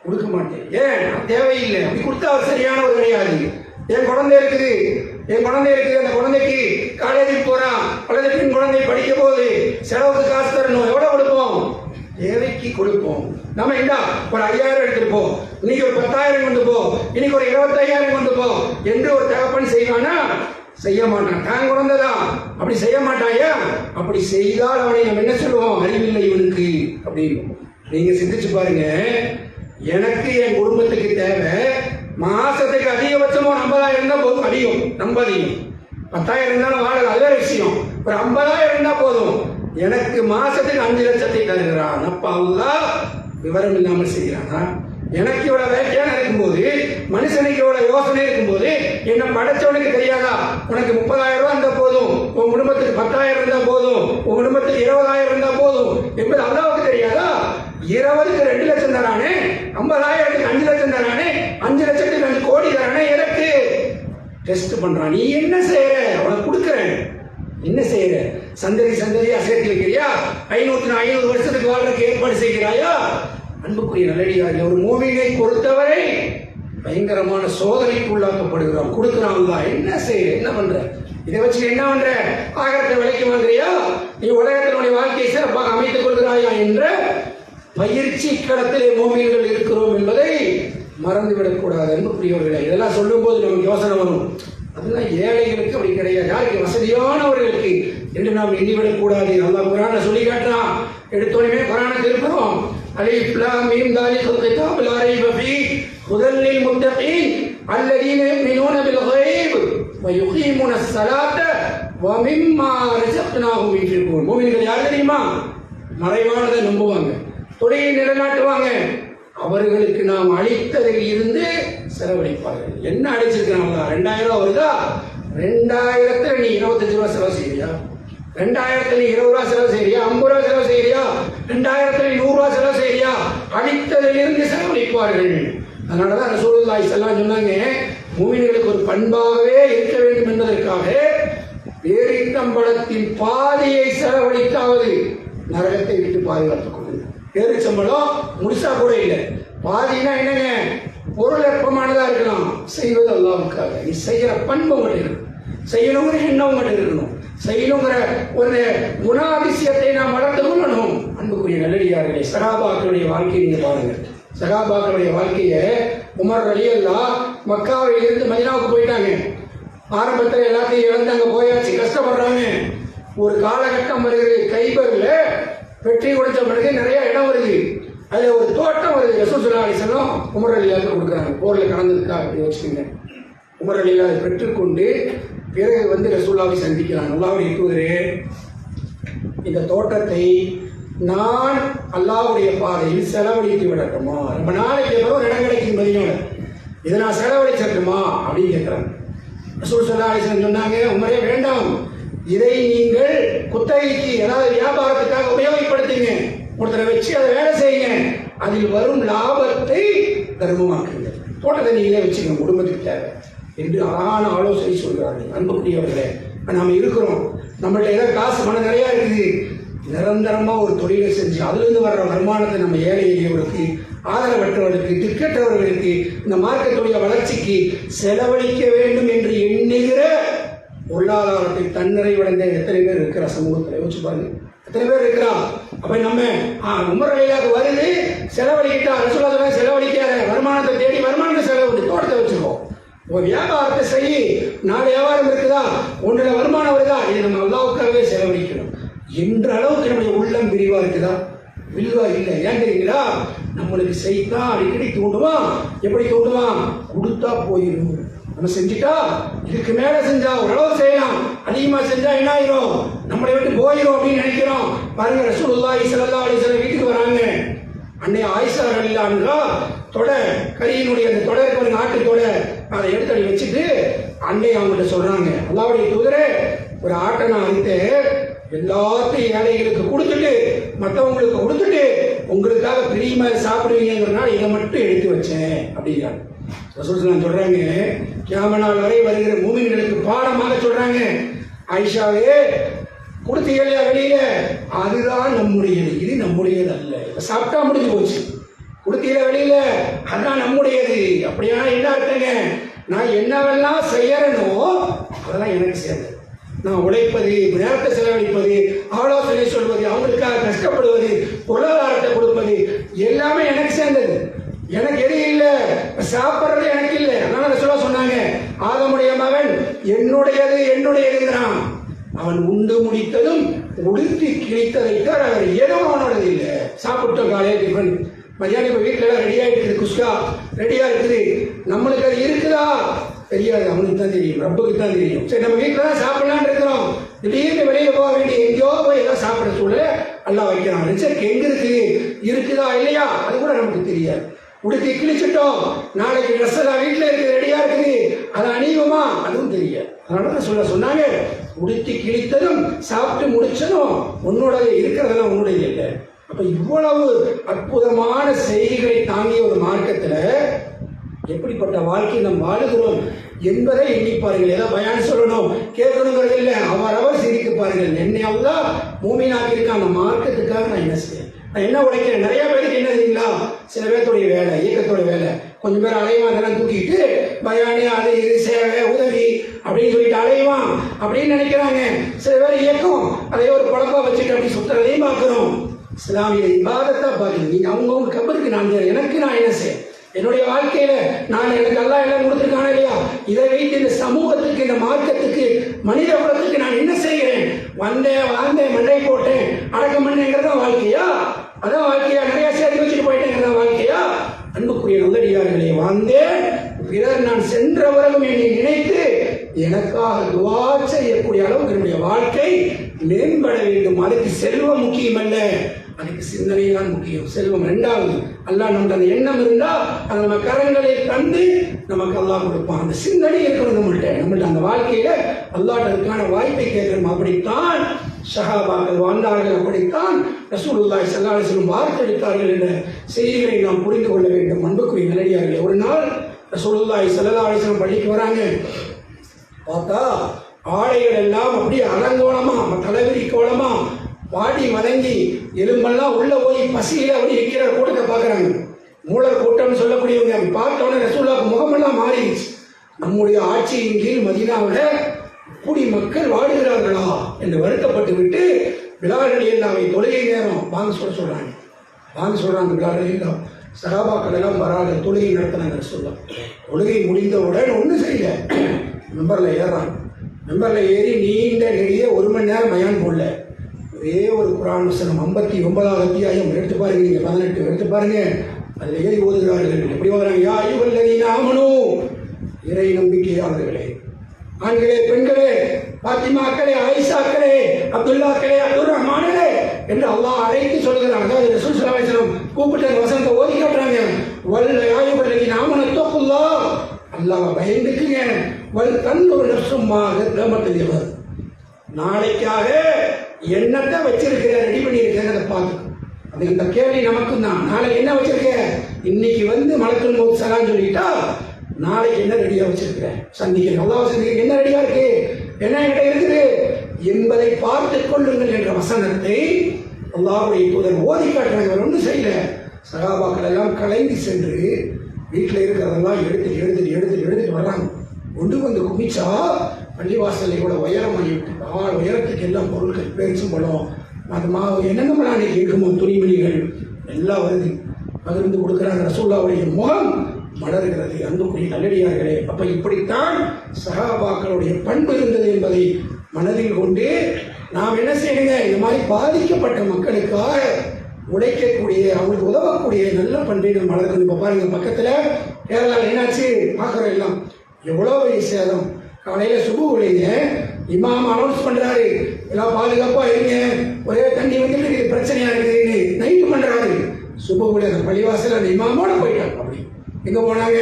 கொடுக்க மாட்டேன். ஏன்? தேவையில்லை. அப்படி கொடுத்தா அவர் சரியான ஒரு கிடையாது. என் குழந்தை இருக்குது, அந்த குழந்தைக்கு காலேஜுக்கு போறான், அல்லது பெண் குழந்தை படிக்க போகுது, செலவுக்கு காசு தரணும். எவ்வளவு கொடுப்போம்? தேவைக்கு கொடுப்போம். நம்ம என்ன ஒரு 5,000 எடுத்துட்டு போ, இன்னைக்கு ஒரு 10,000 கொண்டு போ, இன்னைக்கு ஒரு 25,000 கொண்டு போ என்று ஒரு தகப்பன் செய்வானா? செய்ய மாட்டான். தான் குழந்தைதான், அப்படி செய்ய மாட்டாயா? அப்படி செய்தால் அவனை நம்ம என்ன சொல்லுவோம்? அறிவில்லை இவனுக்கு அப்படின்னு. நீங்க சிந்திச்சு பாருங்க, எனக்கு என் குடும்பத்துக்கு தேவை மாசத்துக்கு அதிகபட்சமா 50,000 இருந்தா போதும். அதிகம் 50, 10,000 இருந்தாலும் வாடகை அது வேற விஷயம். ஒரு 50,000 இருந்தா போதும். எனக்கு மாசத்துக்கு 5 லட்சத்தை தருகிறான். அப்ப அல்லாஹ் விவரம் இல்லாமல் செய்கிறானா? எனக்கு இவ்வளவு வேட்டையான இருக்கும்போது, மனுஷனுக்கு இவ்வளவு யோசனை இருக்கும்போது, என்ன படைச்சவனுக்கு தெரியாதா? உனக்கு 30,000 ரூபாய் இருந்தா போதும், உன் குடும்பத்துக்கு 10,000 இருந்தா போதும், உன் குடும்பத்துக்கு 20,000 இருந்தா போதும் என்பது அல்லாஹ்வுக்கு தெரியாதா? 20க்கு 2 லட்சம் தரானே, 50,000க்கு 5 லட்சம் தரானே, 5 லட்சத்துக்கு 5 கோடி தரானே, எதற்கு? டெஸ்ட் பண்றான். நீ என்ன செய்யற? அவனுக்கு கொடுக்குறேன். என்ன செய்யற? சந்ததியா சேர்த்து வைக்கிறியா? 500 வருஷத்துக்கு வாழ்றதுக்கு ஏற்பாடு செய்கிறாயா? அன்புக்குரிய நல்லடியார்கள், ஒரு மூவியை பொறுத்தவரை பயங்கரமான சோதனைக்கு உள்ளாக்கப்படுகிறோம். கொடுக்கிறான் தான். என்ன செய்ய? என்ன பண்ற? இதை வச்சு என்ன பண்ற? ஆகரத்தை விலைக்கு வாங்குறியா? நீ உலகத்தினுடைய வாழ்க்கையை சிறப்பாக அமைத்துக் கொள்கிறாயா என்ற பயிற்சி களத்திலே மூமின்கள் இருக்கிறோம் என்பதை மறந்துவிடக் கூடாது. அன்புக்குரியவர்களே, இதெல்லாம் சொல்லும் போது நமக்கு யோசனை வரும், அதெல்லாம் ஏழைகளுக்கு அப்படி கிடையாது, யாருக்கு வசதியானவர்களுக்கு என்று நாம் எண்ணிவிடக் கூடாது. அல்லாஹ் குர்ஆன்ல சொல்லி காட்டுறான். எடுத்தோடனே குர்ஆனை திருப்புறோம். அலிஃப் லாம் மீம் தாலிகல் கிதாபு லா ரைப ஃபீஹி ஹுதல் லில் முத்தகீன் அல்லதீன யுமினூன பில் கைப் வ யுகீமுனஸ் ஸலாத்த வ மிம்மா ரஸக்னாஹும் யுன்ஃபிகூன். மூமின்கள் யார் தெரியுமா? மறைவானதை நம்புவாங்க, தொழிலை நிலைநாட்டுவாங்க, அவர்களுக்கு நாம் அளித்ததில் இருந்து செலவழிப்பார்கள். என்ன அடிச்சிருக்கிறாங்க? 2,000 வருதா? 2,000த்துல நீ 25 ரூபாய் செலவு செய்யறியா? 2,000த்துல நீ 20 ரூபாய் செலவு செய்யறியா? 50 ரூபாய் செலவு செய்யறியா? 2,000த்துல 100 ரூபாய் செலவு செய்யறியா? அளித்ததில் இருந்து செலவழிப்பார்கள். அதனாலதான் ரசூலுல்லாஹி ஸல்லல்லாஹு அலைஹி வஸல்லம் சொன்னாங்க, மூமின்களுக்கு ஒரு பண்பாகவே இருக்க வேண்டும் என்பதற்காக பேரித்தம்பழத்தின் பாதியை செலவழித்தாவது நரகத்தை விட்டு பாதுகாத்துக் கொள்ளுங்கள். பேரிச்சம்பழம் முழுசா கூட இல்லை, பாதினா என்னங்க? பொருள் வெப்பமானதா இருக்கலாம், செய்வது அல்லாஹ்வுக்காக. நீ செய்யற பண்பு உங்கள்கிட்ட இருக்கணும், செய்யணுங்கிற எண்ணம் உங்கள்கிட்ட இருக்கணும், செய்யணுங்கிற ஒரு குணாதிசயத்தை நாம் வளர்த்து கொள்ளணும். அன்புக்குரிய நல்லடியார்களே, சகாபாக்களுடைய வாழ்க்கையை நீங்க பாருங்க. சகாபாக்களுடைய வாழ்க்கையை உமர் ரலியல்லாஹு மக்காவில் இருந்து மதீனாவுக்கு போயிட்டாங்க. ஆரம்பத்தில் எல்லாத்தையும் இழந்தாங்க, போயாச்சு, கஷ்டப்படுறாங்க. ஒரு காலகட்டம் வருகிறது, கைபர்ல வெற்றி கொடுத்த பிறகு நிறைய இடம் வருது, அதுல ஒரு தோட்டம் வருது. ரசூல் ஸல்லல்லாஹு அலைஹி வஸல்லம் உமர் ரலியல்லாஹு கொடுக்குறாங்க, போர்ல கலந்துருக்கா அப்படி வச்சுக்கோங்க. உமர் ரலியல்லாஹு பெற்றுக்கொண்டு பிறகு ரசூலுல்லாஹை சந்திக்கிறாங்க. அல்லாஹ்வுடைய தூதரே, இந்த தோட்டத்தை நான் அல்லாஹ்வுடைய பாதையில் செலவழித்து விடட்டுமா? ரொம்ப நாளைக்கு பிறகு ஒரு இடம் கிடைக்கும் மதீனாவுல. இதை நான் செலவழிச்சிருக்குமா அப்படின்னு கேட்குறாங்க. ரசூல் ஸல்லல்லாஹு அலைஹி வஸல்லம் சொன்னாங்க, உமரே வேண்டாம், இதை நீங்கள் குத்தகைக்கு அதாவது வியாபாரத்துக்காக உபயோகப்படுத்துங்க, ஒருத்தரை வச்சு அதை வேலை செய்யுங்க, அதில் வரும் லாபத்தை தர்மமாக்குங்க, தோட்டத்தை நீங்களே வச்சுக்கோங்க, குடும்பத்துக்கு தேவை என்று அழகான ஆலோசனை சொல்கிறார்கள். அன்புக்குரியவர்களே, நாம் இருக்கிறோம், நம்மள்ட்ட ஏதாவது காசு பணம் நிறையா இருக்குது, நிரந்தரமாக ஒரு தொழிலை செஞ்சு அதிலிருந்து வர்ற வருமானத்தை நம்ம ஏழை எளியவர்களுக்கு, ஆதரவற்றவர்களுக்கு, திக்கற்றவர்களுக்கு, இந்த மார்க்கத்துடைய வளர்ச்சிக்கு செலவழிக்க வேண்டும் என்று எண்ணுகிற பொருளாதாரத்தை தன்னிறைவடைந்த எத்தனை பேர் இருக்கிற சமூகத்தில் யோசிச்சு பாருங்க, எத்தனை பேர் இருக்கிறா. அப்ப நம்ம உமரலையாக வருது, செலவழிக்கிட்டா ரசூலுல்லாஹ் செலவழிக்காத, வருமானத்தை தேடி வருமானத்தை செலவழி, தோட்டத்தை வச்சுக்கோ, ஒரு வியாபாரத்தை செய்யி, 4 வியாபாரம் இருக்குதா, ஒன்றில் வருமானம் வருதா, இது நம்ம அல்லாஹ்வுக்காகவே செலவழிக்கணும் என்ற அளவுக்கு நம்முடைய உள்ளம் விரிவா இருக்குதா? விரிவா இல்லை. ஏன் தெரியுங்களா? நம்மளுக்கு செய்தான் அடிக்கடி தூண்டுவான். எப்படி தூண்டுவான்? கொடுத்தா போயிடும். நம்ம செஞ்சுட்டா இதுக்கு மேல செஞ்சா ஓரளவு செய்யலாம், அதிகமா செஞ்சா என்ன ஆயிரும், நம்மளை விட்டு போயிடும் அப்படின்னு நினைக்கிறோம். பாருங்க, ரசூலுல்லாஹி ஸல்லல்லாஹு அலைஹி வஸல்லம் வீட்டுக்கு வராங்க. அன்னை ஆயிஷா ரலியல்லாஹு அன்ஹா தொடை கரியினுடைய அந்த தொடை ஒரு நாட்டு தொடை, அதை எடுத்து அடி வச்சுட்டு அன்னை அவங்கள்ட்ட சொல்றாங்க, அல்லாஹ்வுடைய தூதரே, ஒரு ஆட்டை நான் அறுத்து எல்லாத்தையும் ஏழைகளுக்கு கொடுத்துட்டு மற்றவங்களுக்கு கொடுத்துட்டு உங்களுக்காக பிரியமா சாப்பிடுவீங்கிறதுனால இதை மட்டும் எடுத்து வச்சேன் அப்படிங்கிறாங்க. ரசூலுல்லாஹ் சொல்றாங்க, கியாமத் நாள் வரை வருகிற மூமின்களுக்கு பாடமாக சொல்றாங்க, ஆயிஷாவே கொடுத்தீங்களா வெளியில, அதுதான் நம்முடையது, இது நம்முடையது அல்ல. சாப்பிட்டா முடிஞ்சு போச்சு. கொடுத்தீங்களா வெளியில, அதுதான் நம்முடையது. அப்படியானா என்ன அர்த்தங்க? நான் என்னவெல்லாம் செய்யறனோ அதெல்லாம் எனக்கு சேர்ந்தது. நான் உழைப்பது, நேரத்தை செலவழிப்பது, ஆலோசனை சொல்வது, அவங்களுக்காக கஷ்டப்படுவது, பொருளாதாரத்தை கொடுப்பது எல்லாமே எனக்கு சேர்ந்தது. எனக்கு எது இல்லை, சாப்பிட்றது எனக்கு இல்லை. அதனால சொல்ல சொன்னாங்க, ஆதமுடைய மகன் என்னுடையது என்னுடையதுங்கிறான். அவன் உண்டு முடித்ததும் உடுத்தி கிழித்ததை தவிர அவர் எதுவும் அவனோடது இல்லை. சாப்பிட்டோம், காலையில் டிஃபன், மதியானம் இப்போ வீட்டில் எல்லாம் ரெடியாக இருக்குது, குஸ்கா ரெடியாக இருக்குது. நம்மளுக்கு அது இருக்குதா தெரியாது, அவனுக்கு தான் தெரியும், ரப்புக்கு தான் தெரியும். சரி, நம்ம வீட்டில் தான் சாப்பிடலான்னு இருக்கிறோம், திடீர்னு வெளியில் போக வேண்டிய எங்கேயோ போய் எல்லாம் சாப்பிட சூழல எல்லாம் வைக்கிறான். ரிசர்ச் எங்கே இருக்குது, இருக்குதா இல்லையா, அது கூட நமக்கு தெரியாது. உடுத்தி கிழிச்சிட்டோம், நாளைக்கு ட்ரெஸ் எல்லாம் வீட்டில் இருக்குது, ரெடியாக இருக்குது, அது அணியுமா, அதுவும் தெரியாது. அதனால தான் சொன்னாங்க, உடுத்தி கிழித்ததும் சாப்பிட்டு முடிச்சதும் உன்னோட இருக்கிறதெல்லாம் உன்னுடைய இல்லை. அப்போ இவ்வளவு அற்புதமான செய்திகளை தாங்கிய ஒரு மார்க்கத்தில் எப்படிப்பட்ட வாழ்க்கை நாம் வாழுகிறோம் என்பதை எண்ணி பாருங்கள். ஏதோ பயான் சொல்லணும் கேட்கணுங்கிறது இல்லை, அவரவர் சிரித்து பாருங்கள். என்னை அல்லாஹ் மூமினாக்கி இருக்க அந்த மார்க்கத்துக்காக நான் என்ன செய்யறேன், நான் என்ன உழைக்கிறேன். நிறைய பேருக்கு என்ன தெரியுங்களா, சில பேர்த்துடைய வேலை, இயக்கத்தோட வேலை, கொஞ்சம் பேர் அலைவான், அதெல்லாம் தூக்கிட்டு பயானி அது இது சேவை உதவி அப்படின்னு சொல்லிட்டு அலைவான் அப்படின்னு நினைக்கிறாங்க. சில பேர் இயக்கம் அதே ஒரு குழப்பா வச்சுட்டு அப்படி சுற்றுறதையும் பார்க்குறோம். இஸ்லாமிய இபாதத்தா பாருங்க, நீங்க அவங்கவுங்க கபருக்கு நான் எனக்கு நான் என்ன செய்ய, என்னுடைய வாழ்க்கையில நான் எனக்கு எல்லாம் எல்லாம் கொடுத்துருக்கானே இல்லையா, இதை வைத்து இந்த சமூகத்துக்கு, இந்த மார்க்கத்துக்கு, மனித குலத்துக்கு நான் என்ன செய்கிறேன், வந்தேன் வாழ்ந்தேன் மண்டை போட்டேன் அடக்கம் பண்ணேங்கிறதா வாழ்க்கையா? அதான் வாழ்க்கையா? நிறைய சேர்த்து வச்சுட்டு போயிட்டேங்கிறதா வாழ்க்கையா? அன்புக்குரிய நல்லடியார்களே, வாழ்ந்தேன், பிறர் நான் சென்ற வரவும் என்னை நினைத்து எனக்காக துவா செய்யக்கூடிய அளவுக்கு என்னுடைய வாழ்க்கை மேம்பட வேண்டும். அதுக்கு செல்வம் முக்கியம் அல்ல, அதுக்கு சிந்தனை தான் முக்கியம். செல்வம் ரெண்டாவது. அல்லாஹ் நமக்கு அந்த எண்ணம் இருந்தா அது நம்ம கரங்களை தந்து நமக்கு அல்லாஹ் கொடுப்பான். அந்த சிந்தனை இருக்கணும் நம்மள்ட்ட அந்த வாழ்க்கையில அல்லாஹ்வுக்கான வாய்ப்பை கேட்கணும். அப்படித்தான் சஹாபாக்கள் வாழ்ந்தார்கள், அப்படித்தான் ரசூலுல்லாஹி ஸல்லல்லாஹு அலைஹி வஸல்லம் வார்த்தெடுத்தார்கள் என்ற செய்திகளை நாம் புரிந்து கொள்ள வேண்டும். அன்புக்குரிய நல்லடியார்களே, ஒரு நாள் ரசூலுல்லாஹி ஸல்லல்லாஹு அலைஹி வஸல்லம் பள்ளிக்கு வராங்க. பார்த்தா ஆடைகள் எல்லாம் அப்படியே அலங்கோலமா, தலைவிரி கோலமா, வாடி வதங்கி எலும்பெல்லாம் உள்ள போய் பசியில அப்படி இருக்கிற கூட்டத்தை பார்க்குறாங்க. மூலர் கூட்டம்னு சொல்லக்கூடியவங்க. அப்படி பார்த்தோன்னே ரசூலுல்லாஹ் முகமெல்லாம் மாறிடுச்சு. நம்முடைய ஆட்சியின் கீழ் மதீனாவில் இப்படி மக்கள் வாடுகிறார்களா என்று வருத்தப்பட்டு விட்டு பிலால் ரலியல்லாஹு அன்ஹு தொழுகை நேரம் வாங்க சொல்றாங்க. பிலால் ரலியல்லாஹு சஹாபாக்கள் எல்லாம் வராங்க, தொழுகை நடத்தினாங்க. ரசூலுல்லாஹ் தொழுகை முடிந்தவுடன் ஒன்றும் செய்யல, மெம்பரில் ஏறாங்க. மெம்பரில் ஏறி நீண்ட நெடிய 1 மணி நேரம் பயான் போடல. ஒரே ஒரு குர்ஆன் வசனம் 59வது அத்தியாயம் எடுத்து பாருங்க, நீங்க 18 எடுத்து பாருங்க. அதில் ஏறி ஓதுகிறார்கள். எப்படி ஓதுறாங்க? யா அய்யுஹல்லதீன ஆமனூ, இறை நம்பிக்கையாளர்களே, ஆண்களே, பெண்களே, பாத்திமாக்களே, ஆயிஷாக்களே, அப்துல்லாக்களே, அப்துல் ரஹ்மானே என்று அல்லாஹ் அழைத்து சொல்கிறாங்க. அதாவது ரசூல் ஸல்லல்லாஹு அலைஹி வஸல்லம் கூப்பிட்டு அந்த வசனத்தை ஓதி காட்டுறாங்க. வல்ல யா அய்யுஹல்லதீன ஆமனூ தக்குல்லாஹ் அல்லாஹ் பயந்துக்குங்க. தன்னொரு நஷ்டமாக கிராமத்தில் நாளைக்காக என்னத்தை வச்சிருக்கிற, ரெடி பண்ணியிருக்கிறத பார்த்துக்கணும். அது இந்த கேள்வி நமக்கும் தான். நாளைக்கு என்ன வச்சிருக்க, இன்னைக்கு வந்து மலக்குள் மௌத் சலான்னு சொல்லிட்டா நாளைக்கு என்ன ரெடியா வச்சிருக்கிற, சந்திக்க அல்லாஹ் சந்திக்க என்ன ரெடியா இருக்கு, என்ன என்கிட்ட இருக்குது என்பதை பார்த்துக் கொள்ளுங்கள் என்ற வசனத்தை அல்லாஹ்வுடைய தூதர் ஓதி காட்டுறாங்க. ஒன்றும் செய்யல, சகாபாக்கள் எல்லாம் கலைந்து சென்று வீட்டில் இருக்கிறதெல்லாம் எடுத்துட்டு வர்றாங்க. கொண்டு வந்து குமிச்சா பள்ளிவாசலை கூட உயரமாகிவிட்டு உயரத்துக்கு எல்லாம் பொருட்கள் பேரிச்சம்பழம் அது மாவு என்னென்னலாம் அன்னைக்கு இருக்குமோ துணிமணிகள் எல்லாம் வருது, பகிர்ந்து கொடுக்குறாங்க. ரசூலுல்லாஹ்வுடைய முகம் மலர்கிறது. அன்புக்குரிய நல்லடியார்களே, அப்ப இப்படித்தான் சஹாபாக்களுடைய பண்பு இருந்தது என்பதை மனதில் கொண்டு நாம் என்ன செய்யணுங்க, இந்த மாதிரி பாதிக்கப்பட்ட மக்களுக்காக உழைக்கக்கூடிய அவங்களுக்கு உதவக்கூடிய நல்ல பண்பை நம்ம வளர்க்கணும். இப்போ பாருங்க, பக்கத்தில் கேரளாவில் என்னாச்சு பார்க்குறோம், எல்லாம் எவ்வளோ பெரிய சேதம். காலையில் சுபுவுலைங்க இமாம் அனௌன்ஸ் பண்ணுறாரு, எல்லாம் பாதுகாப்பாக இருங்க, ஒரே தண்ணி வந்துட்டு பிரச்சனையாக இருக்குதுன்னு நைட்டு பண்ணுறாரு. சுபுவுல அந்த பள்ளிவாசல் அந்த இமாமோட போயிட்டாங்க. அப்படி எங்கே போனாங்க,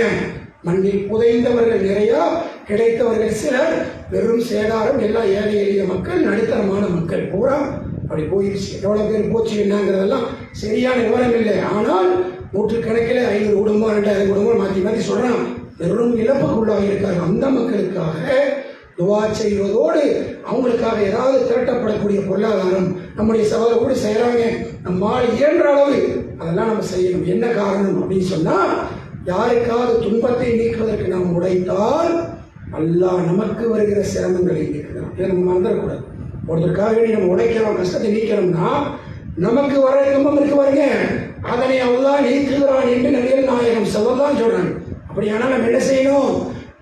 மண்ணில் புதைந்தவர்கள் நிறையா, கிடைத்தவர்கள் சிலர், வெறும் சேதாரம், எல்லாம் ஏழை எளிய மக்கள், நடுத்தரமான மக்கள் பூரா அப்படி போயிடுச்சு. எவ்வளோ பேர் போச்சு என்னங்கிறதெல்லாம் சரியான விவரம் இல்லை. ஆனால் நூற்றுக்கணக்கில் 500 குடும்பம் 2000 குடும்பம் மாற்றி சொல்கிறான், வெறும் இழப்புக்குள்ளாக இருக்காங்க. அந்த மக்களுக்காக துவா செய்வதோடு அவங்களுக்காக ஏதாவது திரட்டப்படக்கூடிய பொருளாதாரம் நம்முடைய சகோதரோடு செய்கிறாங்க. நம்மால் இயன்ற அளவு அதெல்லாம் நம்ம செய்யணும். என்ன காரணம் அப்படின்னு சொன்னால், யாருக்காவது துன்பத்தை நீக்குவதற்கு நாம் உழைத்தால் அல்லாஹ் நமக்கு வருகிற சிரமங்களை நீக்குகிறான். இதை நம்ம மறந்துடக்கூடாது. ஒருத்தருக்காக வேண்டி நம்ம உழைக்கிறோம், கஷ்டத்தை நீக்கிறோம்னா நமக்கு வர துன்பம் இருக்கு பாருங்க, அதனை அல்லாஹ் நீக்குகிறான் என்று நபிகள் நாயகம் ஸல்லல்லாஹு அலைஹி சொல்றாங்க. அப்படியானால் நம்ம என்ன செய்யணும்,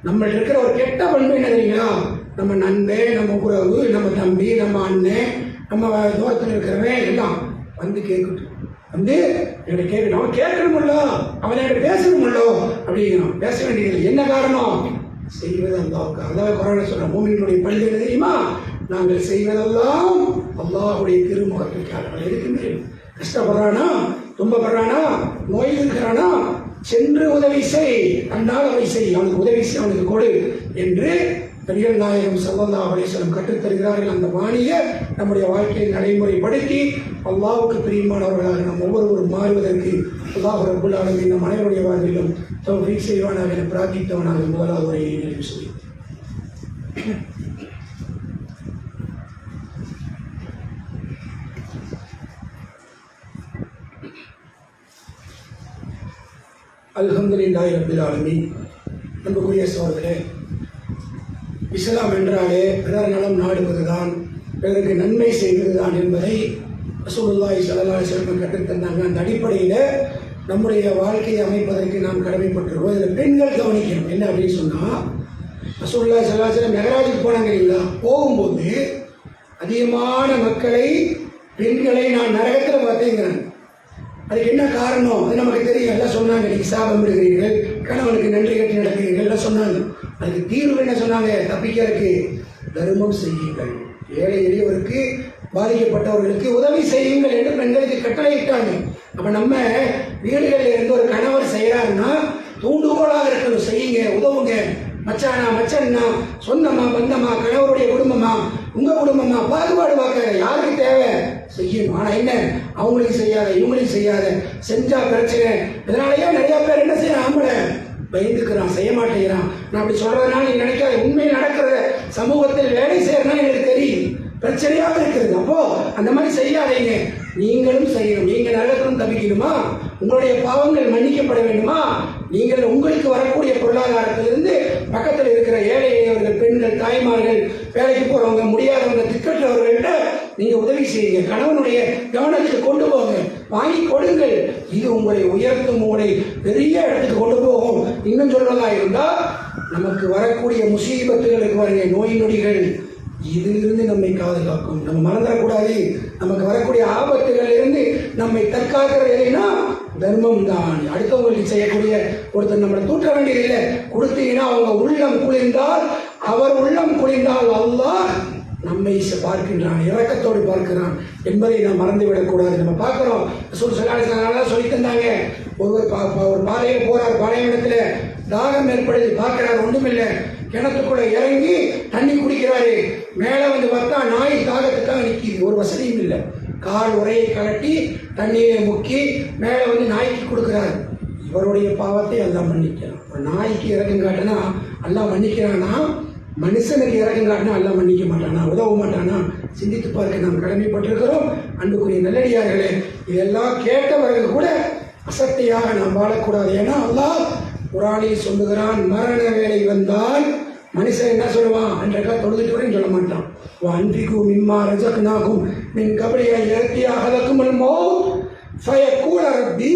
நம்ம இருக்கிற ஒரு கெட்ட பண்பு என்ன தெரியுங்களா, நம்ம நண்பன், நம்ம உறவு, நம்ம தம்பி, நம்ம அண்ணன், நம்ம தூரத்தில் இருக்கிறவன் எல்லாம் வந்து கேட்கட்டும், வந்து என்கிட்ட கேட்கணும், அவன் கேட்கணுமில்ல, அவன் என்கிட்ட பேசணுமில்லோ அப்படிங்கிறோம். பேச வேண்டியது என்ன காரணம், செய்வது அல்லாஹ்வுக்கு. அல்லாஹ் குர்ஆன்ல சொல்ற மூமின்களுடைய பண்பு என்ன தெரியுமா, நாங்கள் செய்வதெல்லாம் அல்லாஹ்வுடைய திருமுகத்திற்காக. எதுக்குமே கஷ்டப்படுறானா, துன்பப்படுறானா, நோய் இருக்கிறானா, சென்று உதவி செய், அன்னால் அவை செய், அவனுக்கு உதவி செய், அவனுக்கு கொடு என்று நபிகள் நாயகம் ஸல்லல்லாஹு அலைஹி வஸல்லம் கற்றுத்தருகிறார்கள். அந்த வாணியை நம்முடைய வாழ்க்கையை நடைமுறைப்படுத்தி அல்லாஹ்வுக்கு பிரியமானவர்களாக நாம் ஒவ்வொருவரும் மாறுவதற்கு அல்லாஹ் ரப்பல் ஆலமீன் நம் அனைவருடைய வாழ்விலும் தௌஃபீக் செய்வானாக என பிரார்த்தித்தவனாக முதலாவது உரையை நிறைவு செய்கிறேன். அல்ஹம்துலில்லாஹி ரப்பில் ஆலமீன். அன்புக்குரிய சகோதரர்களே, இஸ்லாம் என்றாலே பிறர் நலம் நாடுவதுதான், பிறருக்கு நன்மை செய்வதுதான் என்பதை ரசூலுல்லாஹி ஸல்லல்லாஹு அலைஹி வஸல்லம் கற்றுத்தந்தாங்க. அந்த அடிப்படையில் நம்முடைய வாழ்க்கையை அமைப்பதற்கு நாம் கடமைப்பட்டிருக்கோம். இதில் பெண்கள் கவனிக்கணும். என்ன அப்படின்னு சொன்னால், ரசூலுல்லாஹி ஸல்லல்லாஹு அலைஹி வஸல்லம் மெஹராஜுக்கு போனாங்க இல்லைங்களா, போகும்போது அதிகமான மக்களை, பெண்களை நான் நரகத்தில் பார்த்தேங்கிறாங்க. அதுக்கு என்ன காரணம், அது நமக்கு தெரியும். எல்லாம் சொன்னாங்க, நீங்கள் சாபம் விடுகிறீர்கள், கணவனுக்கு நன்றி கட்டி நடக்கிறீர்கள் எல்லாம் சொன்னாங்க. அதுக்கு தீர்வு என்ன சொன்னாங்க, தப்பிக்கிறதுக்கு தர்மம் செய்யுங்கள், ஏழை எளியவருக்கு, பாதிக்கப்பட்டவர்களுக்கு உதவி செய்யுங்கள் என்று பெண்களுக்கு கட்டளையிட்டாங்க. அப்போ நம்ம வீடுகளில் இருந்து ஒரு கணவர் செய்கிறாருன்னா தூண்டுகோலாக இருக்கணும், செய்யுங்க, உதவுங்க. மச்சானா மச்சன்னா, சொந்தமா பந்தமா, கணவருடைய குடும்பமா, உங்க குடும்பமா, பாகுபாடு பார்க்க யாருக்கு தேவை செய்யணும். ஆனால் என்ன, அவங்களுக்கு செய்யாத, இவங்களுக்கு செய்யாத, செஞ்சா பிரச்சனை. இதனாலேயே நிறைய பேர் என்ன செய்யறான், ஆம்பளை பயந்துக்கிறான், செய்ய மாட்டேங்கிறான். நான் அப்படி சொல்றதுனால நீ நினைக்காத, உண்மையை நடக்கிறத சமூகத்தில் வேலை செய்யறதுனா எனக்கு தெரியும், பிரச்சனையாக இருக்கிறது. அப்போ அந்த மாதிரி செய்யாதீங்க, நீங்களும் செய்யணும். நீங்கள் நரகத்திலும் தப்பிக்கணுமா, உங்களுடைய பாவங்கள் மன்னிக்கப்பட வேண்டுமா, நீங்கள் உங்களுக்கு வரக்கூடிய பொருளாதாரத்திலிருந்து பக்கத்தில் இருக்கிற ஏழை எளியவர்கள், பெண்கள், தாய்மார்கள், வேலைக்கு போறவங்க, முடியாதவங்க, திக்கற்றவர்கள்ட்ட நீங்க உதவி செய்யுங்க. கணவனுடைய கவனத்துக்கு கொண்டு போங்க, வாங்கி கொடுங்கள். இது உங்களை உயர்த்தும், உங்களை பெரிய இடத்துக்கு கொண்டு போகும். இன்னும் சொல்றதா இருந்தால், நமக்கு வரக்கூடிய முசீபத்துகளுக்கு வருங்க, நோய் நொடிகள், இதிலிருந்து நம்மை பாதுகாக்கும். நம்ம மறந்துடக்கூடாது. நமக்கு வரக்கூடிய ஆபத்துகள் இருந்து நம்மை தற்காக்கிறது எதுனா தர்மம் தான். அடுத்தவங்களுக்கு செய்யக்கூடிய ஒருத்தர் நம்மளை தூற்ற வேண்டியதில்லை, கொடுத்தீங்கன்னா அவங்க உள்ளம் குளிர்ந்தால், அவர் உள்ளம் குளிர்ந்தால் அல்லாஹ் நம்மை பார்க்கின்றான், இரக்கத்தோடு பார்க்கிறான் என்பதை நாம் மறந்துவிடக்கூடாது. நம்ம பார்க்குறோம், ரசூல் ஸல்லல்லாஹு அலைஹி வஸல்லம் சொல்லி தந்தாங்க. ஒரு பாதையில் போறார், பாலைவனத்தில் தாகம் ஏற்படுது, பார்க்கிறார், ஒன்றுமில்லை, கிணத்துக்குள்ள இறங்கி தண்ணி குடிக்கிறாரு. மேலே வந்து பார்த்தா நாய் தாகத்துக்காக நிற்கிது, ஒரு வசதியும் இல்லை. கால் உரையை கலட்டி தண்ணியை முக்கி மேலே வந்து நாய்க்கு கொடுக்குறாரு. இவருடைய பாவத்தை எல்லாம் மன்னிக்கலாம். ஒரு நாய்க்கு இறக்கம் காட்டினா எல்லாம் மன்னிக்கிறானா, மனுஷனுக்கு இறக்கம் காட்டினா எல்லாம் மன்னிக்க மாட்டானா, உதவ மாட்டானா? சிந்தித்து பார்க்க நாம் கடமைப்பட்டிருக்கிறோம். அன்புக்குரிய நல்லடியார்களே, இதெல்லாம் கேட்டவர்கள் கூட அசட்டையாக நாம் வாழக்கூடாது. ஏன்னா அல்லாஹ் குர்ஆனில் சொல்லுகிறான், மரண வேலை வந்தால் மனுஷன் என்ன சொல்லுவான்? அன்றைக்கா தொழுதுட்டு வரேன்னு சொல்ல மாட்டான். அன்பிக்கு மிம்மா ரஜக்னாகும் மின் கபடியா இறத்தி அகலக்குமல் மௌத் ஃபயக்கூல ரப்பி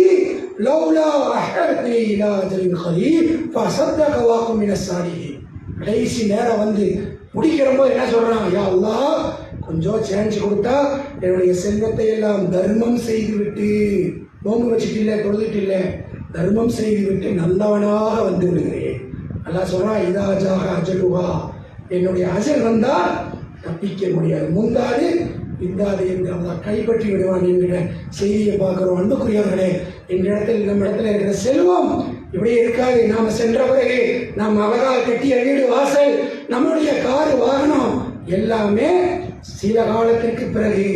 லௌலா அஹர்னி இலா அஜலின் கரீப் ஃபஸத்தக வகும் மினஸ் சாலிஹீன். கடைசி நேரம் வந்து முடிக்கிற போது என்ன சொல்றான்? யா அல்லாஹ், கொஞ்சம் சேஞ்ச் கொடுத்தா என்னுடைய செல்வத்தை எல்லாம் தர்மம் செய்து விட்டு, நோம்பு வச்சுட்டு இல்லை, தொழுதுட்டு இல்லை, தர்மம் செய்துவிட்டு நல்லவனாக வந்து விடுகிறேன். அல்லாஹ் சொல்றான், இதாஜாக அஜலுவா, என்னுடைய அஜல் வந்தால் தப்பிக்க முடியாது, முந்தாது பிந்தாது என்று அல்லாஹ் கைப்பற்றி விடுவான் என்கிற செய்தியை பார்க்கிறோம். அன்புக்குரியவர்களே, இந்த இடத்தில் நம்ம இடத்துல இருக்கிற செல்வம் இப்படியே இருக்காது. நாம சென்ற பிறகு நாம் அழகாக கட்டிய வீடு வாசல், நம்முடைய கார் வாகனம் எல்லாமே சில காலத்திற்கு பிறகு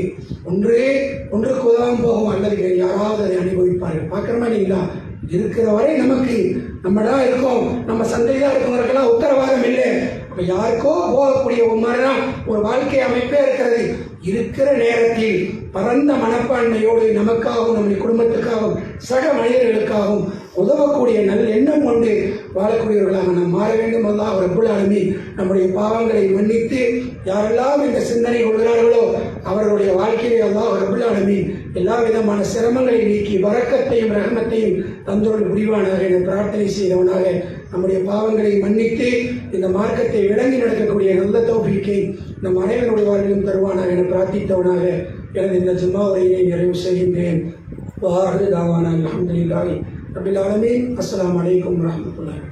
ஒன்றுக்கு உதவாமல் போகும், அல்லது யாராவது அதை அனுபவிப்பார்கள். பார்க்குறோமா இல்லைங்களா? இருக்கிற வரை நமக்கு நம்ம தான் இருக்கோம், நம்ம சந்தையாக இருக்கவங்களுக்கெல்லாம் உத்தரவாதம் இல்லை. அப்போ யாருக்கோ போகக்கூடிய ஒரு மாதிரி தான் ஒரு வாழ்க்கை அமைப்பே இருக்கிறது. இருக்கிற நேரத்தில் பரந்த மனப்பான்மையோடு நமக்காகவும் நம்முடைய குடும்பத்துக்காகவும் சக மனிதர்களுக்காகவும் உதவக்கூடிய நல்ல எண்ணம் கொண்டு வாழக்கூடியவர்களாக நாம் மாற வேண்டும். அல்லாஹ் ரப்புல் ஆலமீன் நம்முடைய பாவங்களை மன்னித்து யாரெல்லாம் இந்த சிந்தனை கொள்கிறார்களோ அவர்களுடைய வாழ்க்கையை அல்லாஹ் ரப்புல் ஆலமீன் எல்லா விதமான சிரமங்களை நீக்கி வரக்கத்தையும் ரஹமத்தையும் தந்தோடு புரிவானாக என பிரார்த்தனை செய்தவனாக நம்முடைய பாவங்களை மன்னித்து இந்த மார்க்கத்தை விளங்கி நடக்கக்கூடிய நல்ல தௌஃபீக்கை நம் அனைவருடைய வாழ்விலும் தருவானாக என பிரார்த்தித்தவனாக எனது இந்த ஜும்மா உரையை நிறைவு செய்கின்றேன். வாஹிரு தாவானா அல்ஹம்துலில்லாஹி ரப்பில் ஆலமீன். அஸ்ஸலாமு அலைக்கும் வரஹ்மத்துல்லாஹி.